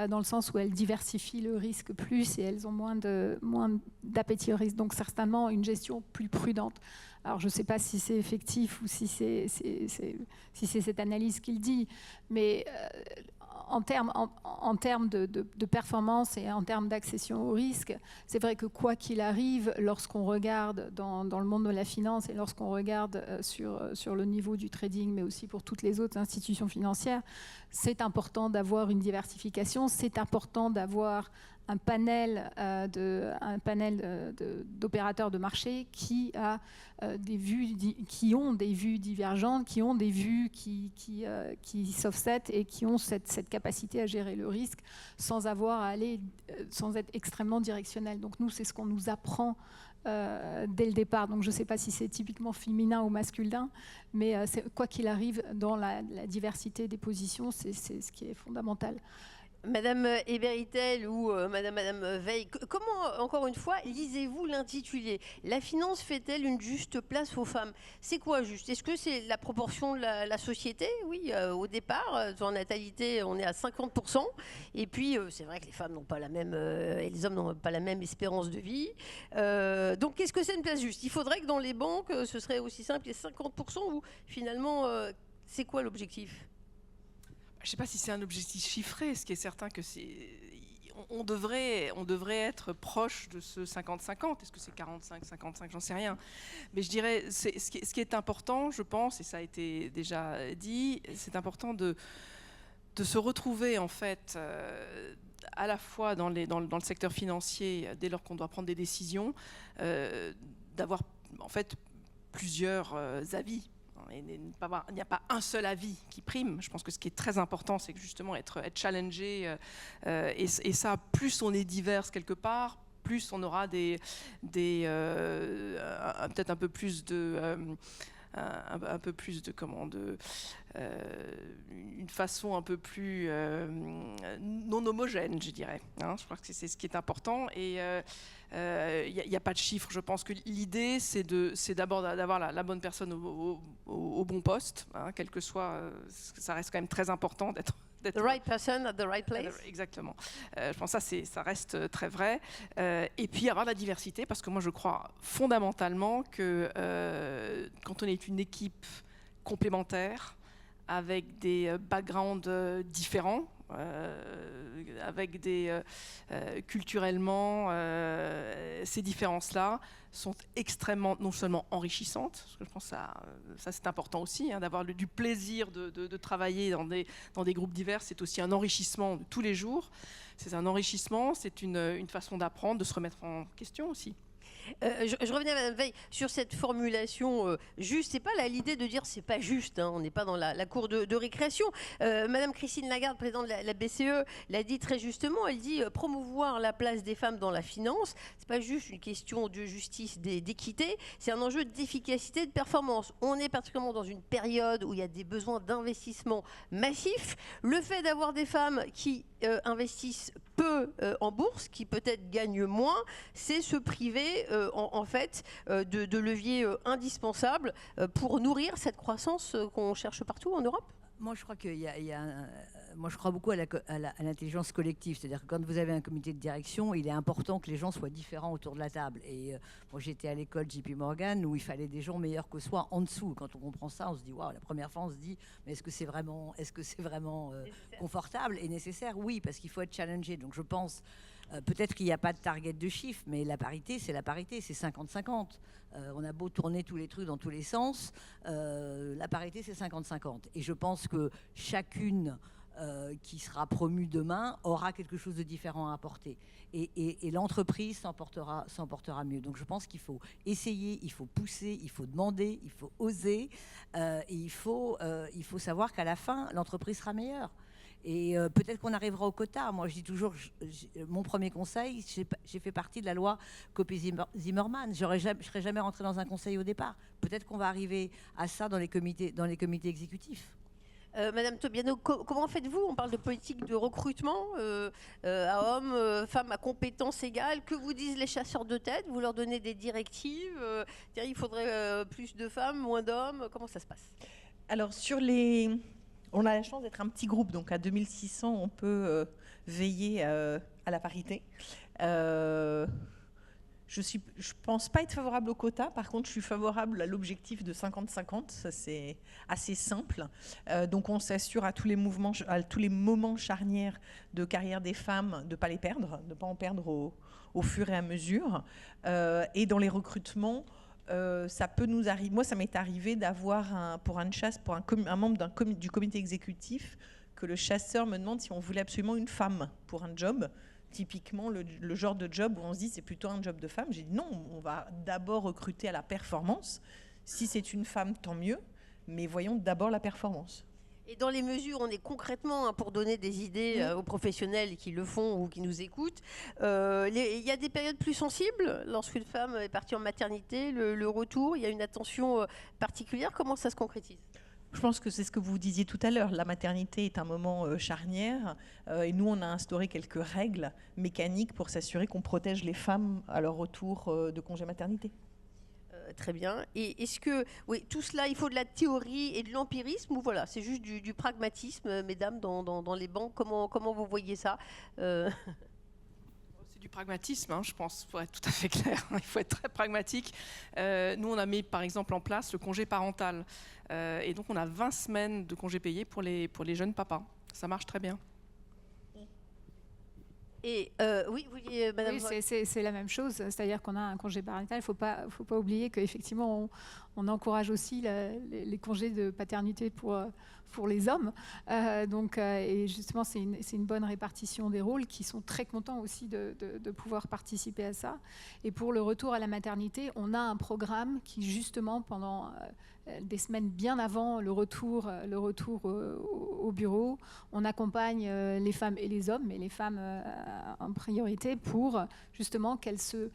Speaker 6: dans le sens où elles diversifient le risque plus et elles ont moins d'appétit au risque. Donc certainement une gestion plus prudente. Alors je ne sais pas si c'est effectif ou si c'est cette analyse qu'il dit, mais en termes de performance et en termes d'accession au risque, c'est vrai que quoi qu'il arrive, lorsqu'on regarde dans le monde de la finance et lorsqu'on regarde sur le niveau du trading, mais aussi pour toutes les autres institutions financières, c'est important d'avoir une diversification, c'est important d'avoir un panel d'opérateurs de marché qui ont des vues divergentes, qui ont des vues qui s'offset et qui ont cette capacité à gérer le risque sans être extrêmement directionnel. Donc nous, c'est ce qu'on nous apprend dès le départ. Donc je ne sais pas si c'est typiquement féminin ou masculin, mais quoi qu'il arrive, dans la diversité des positions, c'est ce qui est fondamental.
Speaker 1: Madame Eberitel ou Madame Veil, comment, encore une fois, lisez-vous l'intitulé? La finance fait-elle une juste place aux femmes? C'est quoi juste? Est-ce que c'est la proportion de la société? Oui, au départ, en natalité, on est à 50%. Et puis, c'est vrai que les femmes n'ont pas la même, et les hommes n'ont pas la même espérance de vie. Donc, qu'est-ce que c'est une place juste? Il faudrait que dans les banques, ce serait aussi simple, il y ait 50% ou finalement, c'est quoi l'objectif?
Speaker 2: Je ne sais pas si c'est un objectif chiffré. Ce qui est certain, que on devrait être proche de ce 50-50. Est-ce que c'est 45-55? J'en sais rien. Mais je dirais, ce qui est important, je pense, et ça a été déjà dit, c'est important de se retrouver en fait à la fois dans le secteur financier, dès lors qu'on doit prendre des décisions, d'avoir en fait plusieurs avis. Il n'y a pas un seul avis qui prime. Je pense que ce qui est très important, c'est que justement être challengé. Et ça, plus on est divers quelque part, plus on aura peut-être un peu plus de... une façon un peu plus non homogène, je dirais. Je crois que c'est ce qui est important. Et il n'y a pas de chiffre. Je pense que l'idée, c'est d'abord d'avoir la bonne personne au bon poste, quel que soit. Ça reste quand même très important d'être
Speaker 1: The right person at the right place.
Speaker 2: Exactement. Je pense que ça reste très vrai. Et puis avoir la diversité, parce que moi je crois fondamentalement que quand on est une équipe complémentaire, avec des backgrounds différents, avec culturellement, ces différences-là sont extrêmement, non seulement enrichissantes, parce que je pense que ça c'est important aussi, d'avoir du plaisir de travailler dans des groupes divers, c'est aussi un enrichissement de tous les jours. C'est un enrichissement, c'est une façon d'apprendre, de se remettre en question aussi.
Speaker 1: Je revenais à Madame Veil sur cette formulation juste. C'est pas l'idée de dire c'est pas juste. On n'est pas dans la cour de récréation. Madame Christine Lagarde, présidente de la BCE, l'a dit très justement. Elle dit promouvoir la place des femmes dans la finance. C'est pas juste une question de justice, d'équité. C'est un enjeu d'efficacité, de performance. On est particulièrement dans une période où il y a des besoins d'investissement massifs. Le fait d'avoir des femmes qui investissent peu en bourse, qui peut-être gagnent moins, c'est se priver en fait de leviers indispensables pour nourrir cette croissance qu'on cherche partout en Europe.
Speaker 5: Moi, je crois moi, je crois beaucoup à l'intelligence collective. C'est-à-dire que quand vous avez un comité de direction, il est important que les gens soient différents autour de la table. Et moi, j'étais à l'école JP Morgan où il fallait des gens meilleurs que soi en dessous. Quand on comprend ça, on se dit waouh. La première fois, on se dit mais est-ce que c'est vraiment confortable et nécessaire? Oui, parce qu'il faut être challengé. Donc, je pense. Peut-être qu'il n'y a pas de target de chiffre, mais la parité, c'est la parité, c'est 50-50. On a beau tourner tous les trucs dans tous les sens, la parité, c'est 50-50. Et je pense que chacune qui sera promue demain aura quelque chose de différent à apporter. Et l'entreprise s'en portera mieux. Donc je pense qu'il faut essayer, il faut pousser, il faut demander, il faut oser, et il faut savoir qu'à la fin, l'entreprise sera meilleure. Et peut-être qu'on arrivera au quota. Moi, je dis toujours, mon premier conseil, j'ai fait partie de la loi Copé-Zimmermann. Je ne serais jamais rentrée dans un conseil au départ. Peut-être qu'on va arriver à ça dans les comités exécutifs.
Speaker 1: Madame Tobiano, comment faites-vous? On parle de politique de recrutement à hommes, femmes à compétences égales. Que vous disent les chasseurs de tête? Vous leur donnez des directives? Il faudrait plus de femmes, moins d'hommes. Comment ça se passe?
Speaker 4: Alors, on a la chance d'être un petit groupe, donc à 2600, on peut veiller à la parité. Je pense pas être favorable au quota. Par contre, je suis favorable à l'objectif de 50-50. Ça, c'est assez simple. Donc, on s'assure à tous les moments charnières de carrière des femmes de ne pas les perdre, de ne pas en perdre au fur et à mesure. Et dans les recrutements, ça peut nous arriver. Moi, ça m'est arrivé d'avoir pour un membre du comité exécutif, que le chasseur me demande si on voulait absolument une femme pour un job. typiquement le genre de job où on se dit c'est plutôt un job de femme. J'ai dit non, on va d'abord recruter à la performance. Si c'est une femme, tant mieux, mais voyons d'abord la performance.
Speaker 1: Et dans les mesures, on est concrètement, pour donner des idées aux professionnels qui le font ou qui nous écoutent, il y a des périodes plus sensibles lorsqu'une femme est partie en maternité, le retour, il y a une attention particulière. Comment ça se concrétise ?
Speaker 4: Je pense que c'est ce que vous disiez tout à l'heure. La maternité est un moment charnière et nous, on a instauré quelques règles mécaniques pour s'assurer qu'on protège les femmes à leur retour de congé maternité.
Speaker 1: Très bien. Et est-ce que, oui, tout cela, il faut de la théorie et de l'empirisme ou voilà, c'est juste du pragmatisme, mesdames, dans les banques, comment vous voyez ça
Speaker 2: C'est du pragmatisme, je pense, pour être tout à fait clair. Il faut être très pragmatique. Nous, on a mis, par exemple, en place le congé parental. Et donc, on a 20 semaines de congés payés pour les jeunes papas. Ça marche très bien.
Speaker 1: Et oui, vous vouliez, madame.
Speaker 6: Oui, c'est la même chose, c'est-à-dire qu'on a un congé parental. Il ne faut pas oublier qu'effectivement, on encourage aussi les congés de paternité pour les hommes. Et justement, c'est une bonne répartition des rôles qui sont très contents aussi de pouvoir participer à ça. Et pour le retour à la maternité, on a un programme qui, justement, pendant des semaines bien avant le retour au bureau, on accompagne les femmes et les hommes, mais les femmes en priorité pour justement qu'elles se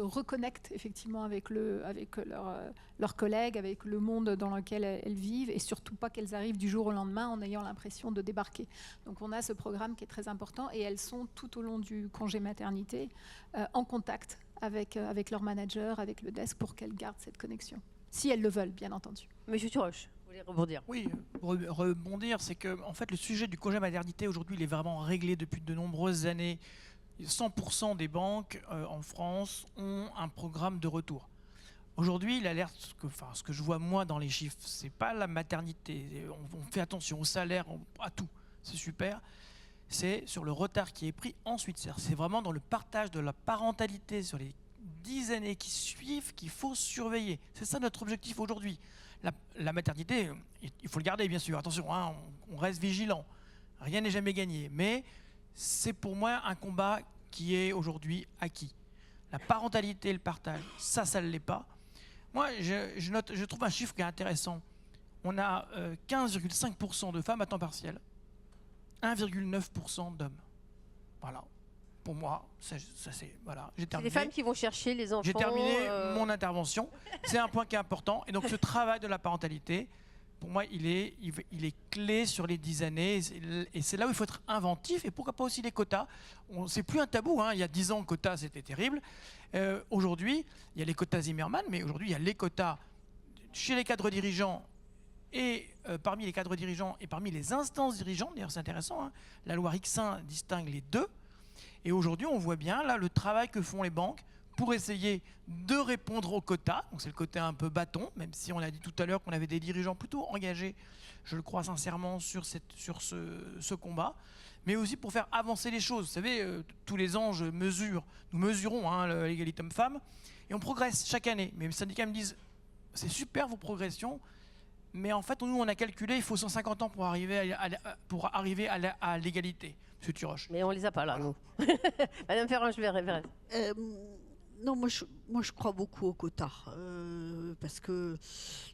Speaker 6: reconnectent effectivement avec leurs collègues, avec le monde dans lequel elles vivent, et surtout pas qu'elles arrivent du jour au lendemain en ayant l'impression de débarquer. Donc on a ce programme qui est très important et elles sont tout au long du congé maternité en contact avec leur manager, avec le desk pour qu'elles gardent cette connexion. Si elles le veulent, bien entendu.
Speaker 1: Monsieur Turoche, vous voulez rebondir ?
Speaker 3: Oui, rebondir, c'est que en fait, le sujet du congé maternité, aujourd'hui, il est vraiment réglé depuis de nombreuses années. 100% des banques en France ont un programme de retour. Aujourd'hui, l'alerte, ce que je vois moi dans les chiffres, c'est pas la maternité. On fait attention au salaire, à tout. C'est super. C'est sur le retard qui est pris ensuite. C'est vraiment dans le partage de la parentalité sur les 10 années qui suivent qu'il faut surveiller. C'est ça notre objectif aujourd'hui. La maternité, il faut le garder bien sûr. Attention, on reste vigilant. Rien n'est jamais gagné. Mais c'est pour moi un combat qui est aujourd'hui acquis. La parentalité et le partage, ça ne l'est pas. Moi, je trouve un chiffre qui est intéressant. On a 15,5% de femmes à temps partiel, 1,9% d'hommes. Voilà. Pour moi, ça c'est voilà. J'ai terminé.
Speaker 1: C'est les femmes qui vont chercher les enfants.
Speaker 3: J'ai terminé mon intervention. C'est un point qui est important. Et donc, ce travail de la parentalité, pour moi, il est clé sur les 10 années. Et c'est là où il faut être inventif. Et pourquoi pas aussi les quotas. C'est plus un tabou. Il y a 10 ans, quotas, c'était terrible. Aujourd'hui, il y a les quotas Zimmermann, mais aujourd'hui, il y a les quotas chez les cadres dirigeants et parmi les cadres dirigeants et parmi les instances dirigeantes. D'ailleurs, c'est intéressant. La loi Rixin distingue les deux. Et aujourd'hui, on voit bien là le travail que font les banques pour essayer de répondre aux quotas. Donc c'est le côté un peu bâton, même si on a dit tout à l'heure qu'on avait des dirigeants plutôt engagés, je le crois sincèrement, sur ce combat, mais aussi pour faire avancer les choses. Vous savez, tous les ans, nous mesurons l'égalité homme-femme, et on progresse chaque année. Mais les syndicats me disent, c'est super vos progressions, mais en fait, nous, on a calculé, il faut 150 ans pour arriver à l'égalité. Monsieur Turoche.
Speaker 1: Mais on les a pas là, nous. Madame Ferrand, je verrai.
Speaker 7: Non, moi je crois beaucoup aux quotas, parce que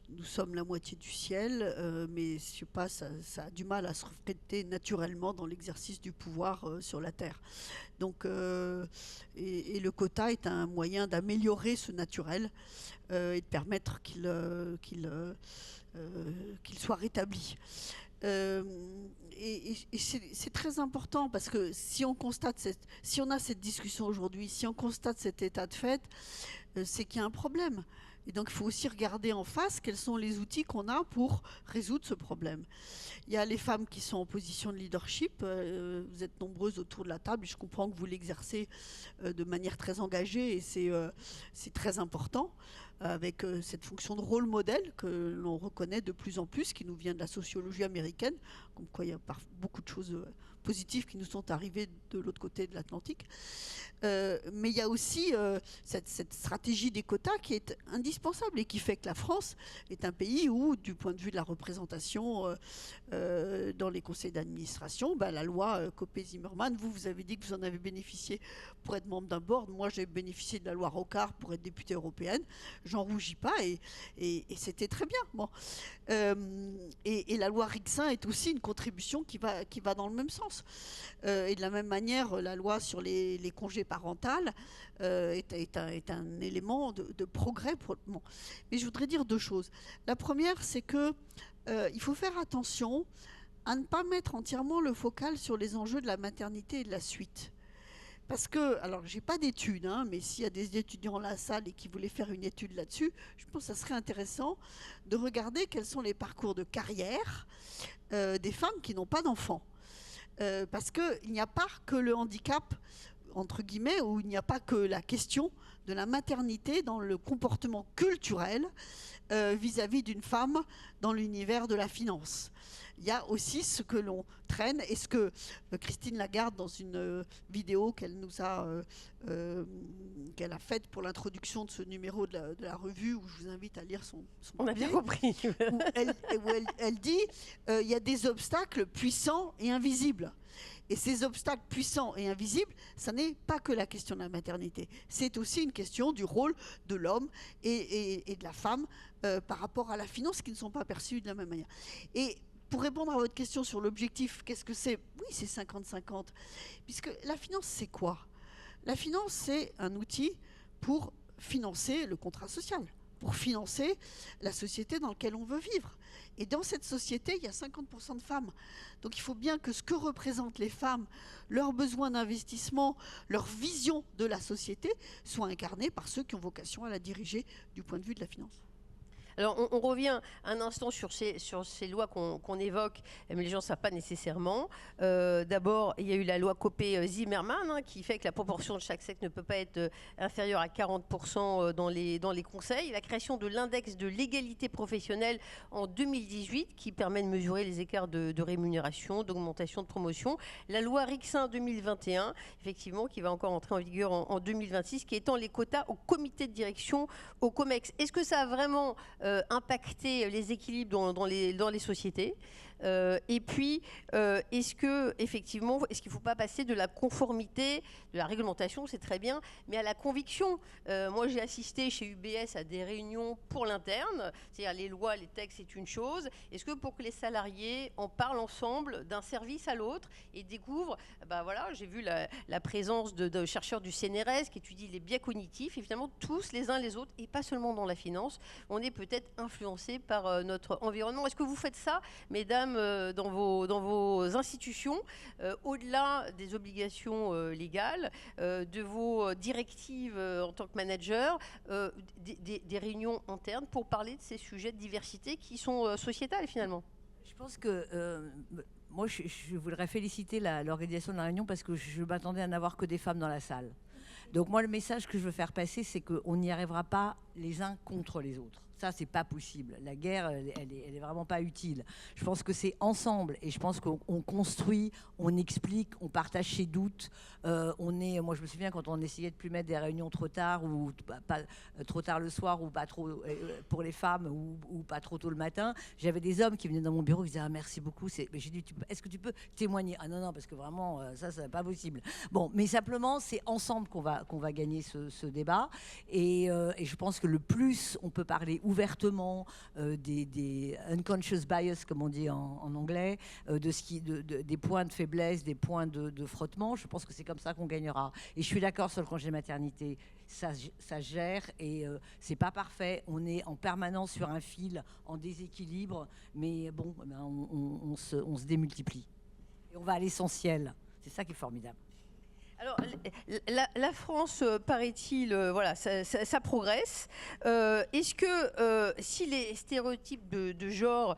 Speaker 7: nous sommes la moitié du ciel, mais je sais pas, ça a du mal à se refléter naturellement dans l'exercice du pouvoir sur la Terre. Donc, et le quota est un moyen d'améliorer ce naturel et de permettre qu'il soit rétabli. Et c'est très important parce que si on a cette discussion aujourd'hui, si on constate cet état de fait, c'est qu'il y a un problème. Et donc il faut aussi regarder en face quels sont les outils qu'on a pour résoudre ce problème. Il y a les femmes qui sont en position de leadership, vous êtes nombreuses autour de la table, je comprends que vous l'exercez de manière très engagée et c'est très important, avec cette fonction de rôle modèle que l'on reconnaît de plus en plus, qui nous vient de la sociologie américaine, comme quoi il y a beaucoup de choses positifs qui nous sont arrivés de l'autre côté de l'Atlantique. Mais il y a aussi cette stratégie des quotas qui est indispensable et qui fait que la France est un pays où, du point de vue de la représentation dans les conseils d'administration, la loi Copé-Zimmermann, vous avez dit que vous en avez bénéficié pour être membre d'un board. Moi, j'ai bénéficié de la loi Rocard pour être députée européenne. J'en rougis pas et c'était très bien. Bon. Et la loi Rixin est aussi une contribution qui va dans le même sens. Et de la même manière, la loi sur les congés parentaux est un élément de progrès. Mais je voudrais dire deux choses. La première, c'est que il faut faire attention à ne pas mettre entièrement le focal sur les enjeux de la maternité et de la suite. Parce que, alors j'ai pas d'études, mais s'il y a des étudiants dans la salle et qui voulaient faire une étude là-dessus, je pense que ça serait intéressant de regarder quels sont les parcours de carrière des femmes qui n'ont pas d'enfants. Parce qu'il n'y a pas que le handicap, entre guillemets, où il n'y a pas que la question de la maternité dans le comportement culturel vis-à-vis d'une femme dans l'univers de la finance. Il y a aussi ce que l'on traîne et ce que Christine Lagarde, dans une vidéo qu'elle a faite pour l'introduction de ce numéro de la revue, où je vous invite à lire son
Speaker 1: On a bien compris.
Speaker 7: où elle dit il y a des obstacles puissants et invisibles. Et ces obstacles puissants et invisibles, ça n'est pas que la question de la maternité. C'est aussi une question du rôle de l'homme et de la femme par rapport à la finance, qui ne sont pas perçus de la même manière. Et pour répondre à votre question sur l'objectif, qu'est-ce que c'est ? Oui, c'est 50-50. Puisque la finance, c'est quoi ? La finance, c'est un outil pour financer le contrat social, pour financer la société dans laquelle on veut vivre. Et dans cette société, il y a 50% de femmes. Donc il faut bien que ce que représentent les femmes, leurs besoins d'investissement, leur vision de la société, soient incarnés par ceux qui ont vocation à la diriger du point de vue de la finance.
Speaker 1: Alors, on revient un instant sur ces lois qu'on évoque, mais les gens ne savent pas nécessairement. D'abord, il y a eu la loi Copé-Zimmermann, qui fait que la proportion de chaque sexe ne peut pas être inférieure à 40% dans les conseils. La création de l'index de l'égalité professionnelle en 2018, qui permet de mesurer les écarts de rémunération, d'augmentation, de promotion. La loi Rixin 2021, effectivement, qui va encore entrer en vigueur en 2026, qui étend les quotas au comité de direction, au COMEX. Est-ce que ça a vraiment impacter les équilibres dans les sociétés et puis, est-ce qu'il ne faut pas passer de la conformité, de la réglementation, c'est très bien, mais à la conviction. Moi, j'ai assisté chez UBS à des réunions pour l'interne, c'est-à-dire les lois, les textes, c'est une chose. Est-ce que pour que les salariés en parlent ensemble d'un service à l'autre et découvrent, j'ai vu la présence de chercheurs du CNRS qui étudient les biais cognitifs, évidemment, tous les uns les autres, et pas seulement dans la finance, on est peut-être influencé par notre environnement. Est-ce que vous faites ça, mesdames, dans vos institutions, au-delà des obligations légales, de vos directives en tant que manager, des réunions internes pour parler de ces sujets de diversité qui sont sociétales finalement?
Speaker 5: Je pense que moi, je voudrais féliciter l'organisation de la réunion parce que je m'attendais à n'avoir que des femmes dans la salle. Donc moi, le message que je veux faire passer, c'est qu'on n'y arrivera pas les uns contre les autres. Ça, c'est pas possible. La guerre, elle est vraiment pas utile. Je pense que c'est ensemble, et je pense qu'on construit, on explique, on partage ses doutes. Moi, je me souviens quand on essayait de plus mettre des réunions trop tard ou pas trop tard le soir ou pas trop pour les femmes ou pas trop tôt le matin. J'avais des hommes qui venaient dans mon bureau qui disaient merci beaucoup. Mais j'ai dit est-ce que tu peux témoigner? Ah non parce que vraiment ça c'est pas possible. Bon, mais simplement c'est ensemble qu'on va gagner ce débat et je pense que le plus on peut parler ouvertement des unconscious bias, comme on dit en anglais, des points de faiblesse, des points de frottement. Je pense que c'est comme ça qu'on gagnera. Et je suis d'accord sur le congé maternité. Ça gère et c'est pas parfait. On est en permanence sur un fil en déséquilibre, mais bon, on se démultiplie. Et on va à l'essentiel. C'est ça qui est formidable.
Speaker 1: Alors, la France, paraît-il, ça progresse. Est-ce que si les stéréotypes de genre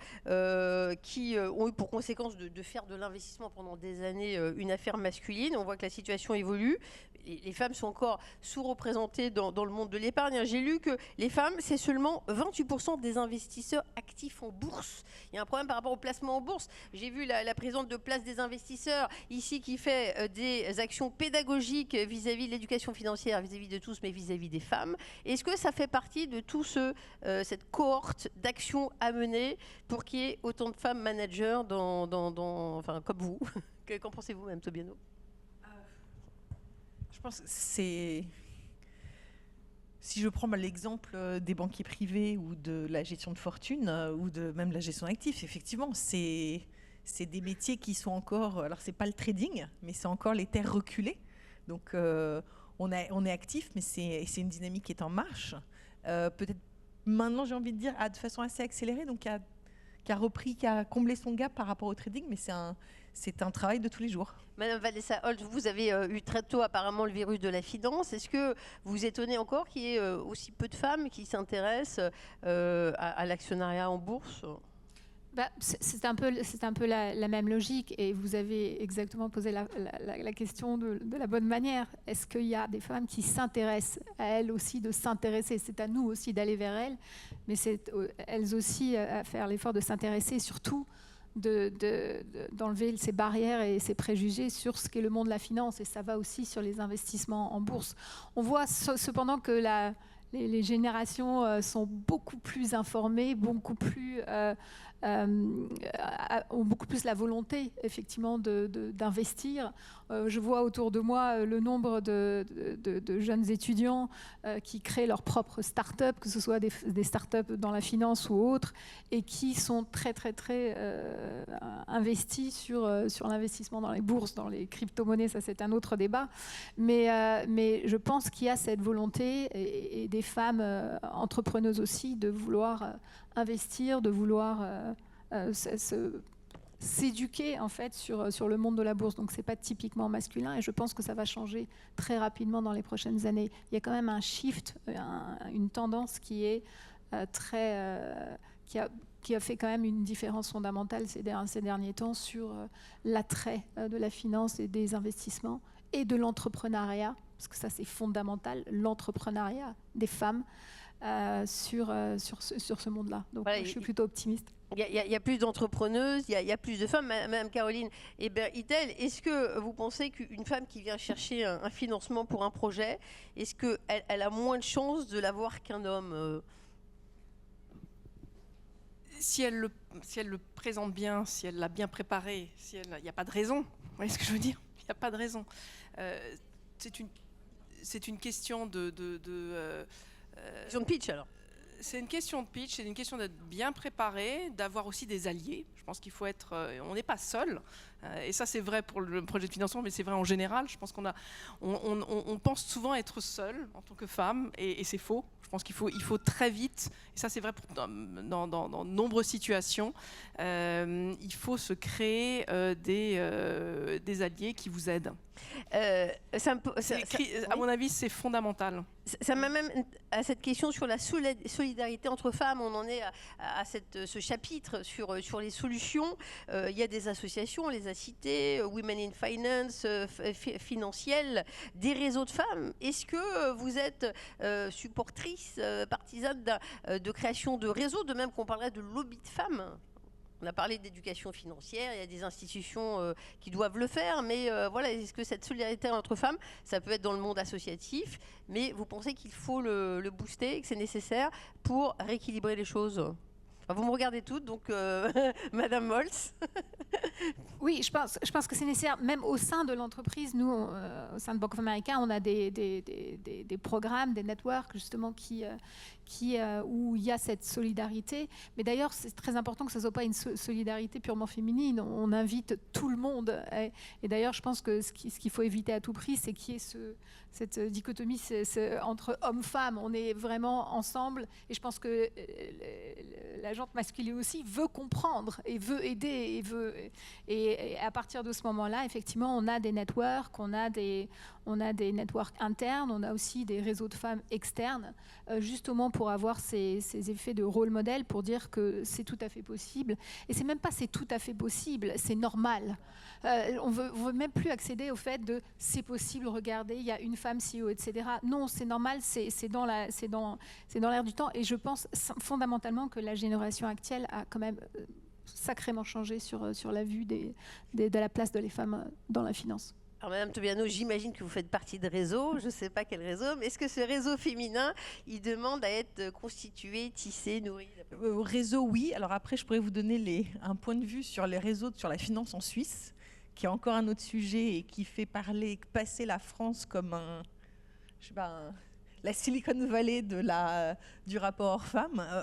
Speaker 1: qui ont eu pour conséquence de faire de l'investissement pendant des années une affaire masculine, on voit que la situation évolue, les femmes sont encore sous-représentées dans le monde de l'épargne. J'ai lu que les femmes, c'est seulement 28% des investisseurs actifs en bourse. Il y a un problème par rapport au placement en bourse. J'ai vu la présidente de Place des investisseurs ici qui fait des actions pédagogiques vis-à-vis de l'éducation financière, vis-à-vis de tous, mais vis-à-vis des femmes. Est-ce que ça fait partie de tout cette cohorte d'actions à mener pour qu'il y ait autant de femmes managers enfin, comme vous? Qu'en pensez-vous, Mme Tobiano?
Speaker 4: Je pense que c'est... Si je prends l'exemple des banquiers privés ou de la gestion de fortune ou de même la gestion d'actifs, effectivement, c'est des métiers qui sont encore... Alors, c'est pas le trading, mais c'est encore les terres reculées. Donc, on est actif, mais c'est une dynamique qui est en marche. Peut-être maintenant, j'ai envie de dire, de façon assez accélérée, donc qui a comblé son gap par rapport au trading, mais c'est un travail de tous les jours.
Speaker 1: Madame Vanessa Holt, vous avez eu très tôt apparemment le virus de la finance. Est-ce que vous vous étonnez encore qu'il y ait aussi peu de femmes qui s'intéressent à l'actionnariat en bourse?
Speaker 6: C'est un peu la même logique, et vous avez exactement posé la question de la bonne manière. Est-ce qu'il y a des femmes qui s'intéressent à elles aussi de s'intéresser? C'est à nous aussi d'aller vers elles, mais c'est elles aussi à faire l'effort de s'intéresser, surtout d'enlever ces barrières et ces préjugés sur ce qu'est le monde de la finance, et ça va aussi sur les investissements en bourse. On voit cependant que les générations sont beaucoup plus informées, ont beaucoup plus la volonté effectivement d'investir. Je vois autour de moi le nombre de jeunes étudiants qui créent leur propre start-up, que ce soit des start-up dans la finance ou autres, et qui sont très investis sur l'investissement dans les bourses, dans les crypto-monnaies. Ça, c'est un autre débat. Mais je pense qu'il y a cette volonté, et des femmes entrepreneuses aussi, de vouloir investir, de vouloir s'éduquer en fait sur le monde de la bourse. Donc c'est pas typiquement masculin, et je pense que ça va changer très rapidement dans les prochaines années. Il y a quand même un shift, une tendance qui est qui a fait quand même une différence fondamentale ces derniers temps sur l'attrait de la finance et des investissements et de l'entrepreneuriat, parce que ça c'est fondamental, l'entrepreneuriat des femmes sur ce monde-là. Donc voilà, je suis plutôt optimiste.
Speaker 1: Il y a plus d'entrepreneuses, il y a plus de femmes. Madame Caroline Hébert-Hittel, est-ce que vous pensez qu'une femme qui vient chercher un financement pour un projet, est-ce qu'elle a moins de chances de l'avoir qu'un homme?
Speaker 2: Si elle le présente bien, si elle l'a bien préparé, il n'y a pas de raison. Vous voyez ce que je veux dire? Il n'y a pas de raison. C'est une question
Speaker 1: Question de pitch alors.
Speaker 2: C'est une question de pitch, c'est une question d'être bien préparé, d'avoir aussi des alliés. Je pense qu'il faut être... on n'est pas seul. Et ça, c'est vrai pour le projet de financement, mais c'est vrai en général. Je pense on pense souvent être seul en tant que femme, et c'est faux. Je pense qu'il faut très vite, et ça c'est vrai dans de nombreuses situations, il faut se créer des alliés qui vous aident. À mon avis, c'est fondamental.
Speaker 1: Ça m'amène à cette question sur la solidarité entre femmes. On en est à ce chapitre sur les solutions. Il y a des associations, on les a citées, Women in Finance, Financiel, des réseaux de femmes. Est-ce que vous êtes supportrice, partisane de création de réseaux, de même qu'on parlerait de lobby de femmes? On a parlé d'éducation financière, il y a des institutions qui doivent le faire, mais voilà, est-ce que cette solidarité entre femmes, ça peut être dans le monde associatif, mais vous pensez qu'il faut le booster, que c'est nécessaire pour rééquilibrer les choses? Vous me regardez toutes, donc Madame Holtz.
Speaker 6: Oui, je pense que c'est nécessaire, même au sein de l'entreprise. Nous, au sein de Bank of America, on a des programmes, des networks justement où il y a cette solidarité. Mais d'ailleurs, c'est très important que ce ne soit pas une solidarité purement féminine. On invite tout le monde. Et d'ailleurs, je pense que ce qu'il faut éviter à tout prix, c'est qu'il y ait cette dichotomie entre hommes-femmes. On est vraiment ensemble. Et je pense que la jante masculine aussi veut comprendre et veut aider et à partir de ce moment-là, effectivement, on a des networks, on a des networks internes, on a aussi des réseaux de femmes externes, justement pour avoir ces effets de rôle modèle, pour dire que c'est tout à fait possible. Et c'est même pas c'est tout à fait possible, c'est normal. On veut même plus accéder au fait de c'est possible, regardez, il y a une femme CEO, etc. Non, c'est normal, c'est dans l'air du temps. Et je pense fondamentalement que la génération actuelle a quand même sacrément changé sur la vue de la place de les femmes dans la finance.
Speaker 1: Alors, Madame Tobiano, j'imagine que vous faites partie de réseau, je ne sais pas quel réseau, mais est-ce que ce réseau féminin, il demande à être constitué, tissé, nourri?
Speaker 4: Réseau, oui. Alors après, je pourrais vous donner un point de vue sur les réseaux, sur la finance en Suisse, qui est encore un autre sujet et qui fait passer la France comme la Silicon Valley du rapport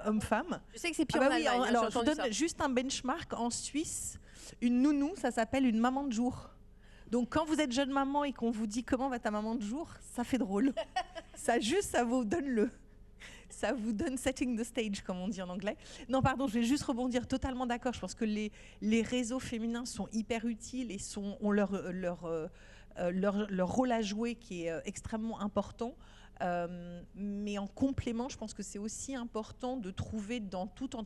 Speaker 4: homme-femme.
Speaker 1: Je sais que c'est pire
Speaker 4: en
Speaker 1: en Allemagne.
Speaker 4: alors, je vous donne juste un benchmark. En Suisse, une nounou, ça s'appelle une maman de jour. Donc, quand vous êtes jeune maman et qu'on vous dit comment va ta maman de jour, ça fait drôle. Ça vous donne ça vous donne setting the stage, comme on dit en anglais. Non, pardon, je vais juste rebondir. Totalement d'accord. Je pense que les réseaux féminins sont hyper utiles et ont leur rôle à jouer qui est extrêmement important. Mais en complément, je pense que c'est aussi important de trouver dans toute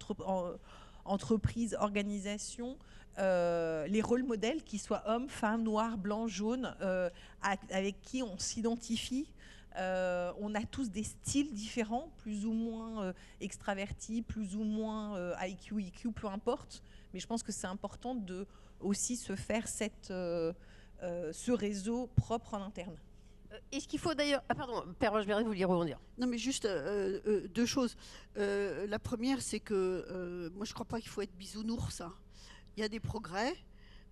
Speaker 4: entreprise, organisation, les rôles modèles, qu'ils soient hommes, femmes, noirs, blancs, jaunes, avec qui on s'identifie. On a tous des styles différents, plus ou moins extravertis, plus ou moins IQ, peu importe. Mais je pense que c'est important de aussi se faire ce réseau propre en interne.
Speaker 1: Est-ce qu'il faut d'ailleurs... Ah pardon, Pervenche Berry, vous vouliez rebondir.
Speaker 7: Non, mais juste deux choses. La première, c'est que moi, je ne crois pas qu'il faut être bisounours. Hein. Il y a des progrès,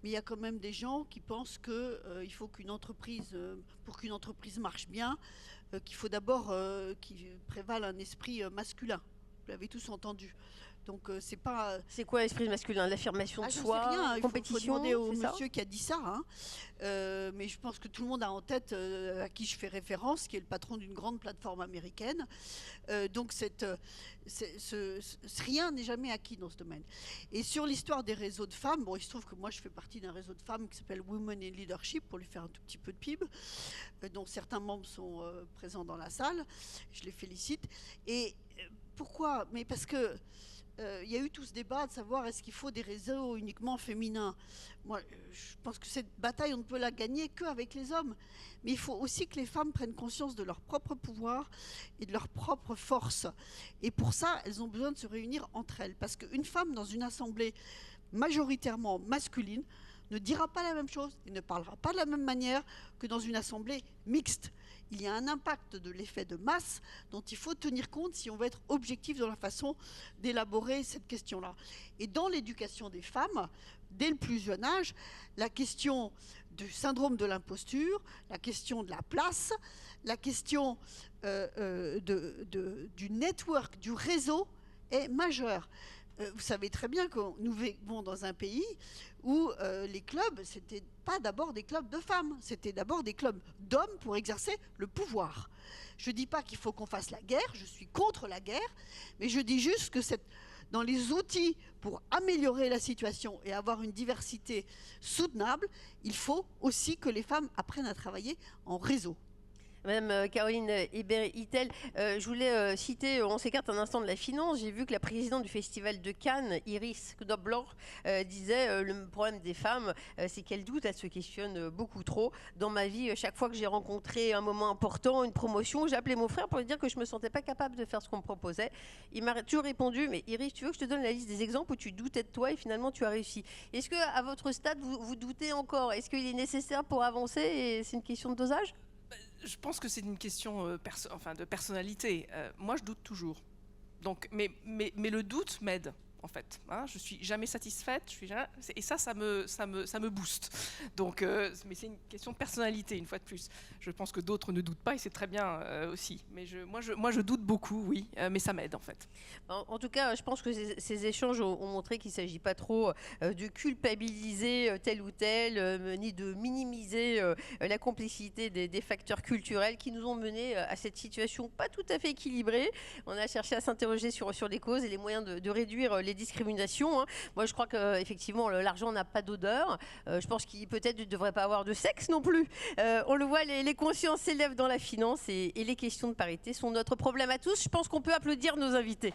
Speaker 7: mais il y a quand même des gens qui pensent qu'il faut qu'une entreprise, pour qu'une entreprise marche bien, qu'il faut d'abord qu'il prévale un esprit masculin. Vous l'avez tous entendu. Donc c'est pas.
Speaker 1: C'est quoi l'esprit masculin? L'affirmation de soi,
Speaker 7: rien.
Speaker 1: compétition.
Speaker 7: Il faut demander au monsieur qui a dit ça. Hein. Mais je pense que tout le monde a en tête à qui je fais référence, qui est le patron d'une grande plateforme américaine. Donc rien n'est jamais acquis dans ce domaine. Et sur l'histoire des réseaux de femmes, bon, il se trouve que moi je fais partie d'un réseau de femmes qui s'appelle Women in Leadership, pour lui faire un tout petit peu de pub, dont certains membres sont présents dans la salle. Je les félicite. Et pourquoi? Mais parce que il y a eu tout ce débat de savoir est-ce qu'il faut des réseaux uniquement féminins. Moi, je pense que cette bataille, on ne peut la gagner qu'avec les hommes. Mais il faut aussi que les femmes prennent conscience de leur propre pouvoir et de leur propre force. Et pour ça, elles ont besoin de se réunir entre elles. Parce qu'une femme dans une assemblée majoritairement masculine ne dira pas la même chose et ne parlera pas de la même manière que dans une assemblée mixte. Il y a un impact de l'effet de masse dont il faut tenir compte si on veut être objectif dans la façon d'élaborer cette question-là. Et dans l'éducation des femmes, dès le plus jeune âge, la question du syndrome de l'imposture, la question de la place, la question du network, du réseau est majeure. Vous savez très bien que nous vivons dans un pays où les clubs, c'était pas d'abord des clubs de femmes, c'était d'abord des clubs d'hommes pour exercer le pouvoir. Je ne dis pas qu'il faut qu'on fasse la guerre, je suis contre la guerre, mais je dis juste que dans les outils pour améliorer la situation et avoir une diversité soutenable, il faut aussi que les femmes apprennent à travailler en réseau.
Speaker 1: Madame Caroline Hébert-Hittel, je voulais citer, on s'écarte un instant de la finance, j'ai vu que la présidente du festival de Cannes, Iris Knobloch, disait le problème des femmes, c'est qu'elles doutent, elles se questionnent beaucoup trop. Dans ma vie, chaque fois que j'ai rencontré un moment important, une promotion, j'ai appelé mon frère pour lui dire que je ne me sentais pas capable de faire ce qu'on me proposait. Il m'a toujours répondu, mais Iris, tu veux que je te donne la liste des exemples où tu doutais de toi et finalement tu as réussi? Est-ce qu'à votre stade, vous doutez encore? Est-ce qu'il est nécessaire pour avancer et c'est une question de dosage?
Speaker 2: Je pense que c'est une question de personnalité. Moi, je doute toujours. Donc, mais le doute m'aide. en fait. Hein. Je suis jamais satisfaite, et ça me booste. Donc, mais c'est une question de personnalité, une fois de plus. Je pense que d'autres ne doutent pas, et c'est très bien aussi. Mais moi, je doute beaucoup, oui, mais ça m'aide, en fait.
Speaker 1: En tout cas, je pense que ces échanges ont montré qu'il ne s'agit pas trop de culpabiliser tel ou tel, ni de minimiser la complexité des facteurs culturels qui nous ont menés à cette situation pas tout à fait équilibrée. On a cherché à s'interroger sur les causes et les moyens de réduire les discriminations. Hein. Moi, je crois qu'effectivement, l'argent n'a pas d'odeur. Je pense qu'il peut-être ne devrait pas avoir de sexe non plus. On le voit, les consciences s'élèvent dans la finance et les questions de parité sont notre problème à tous. Je pense qu'on peut applaudir nos invités.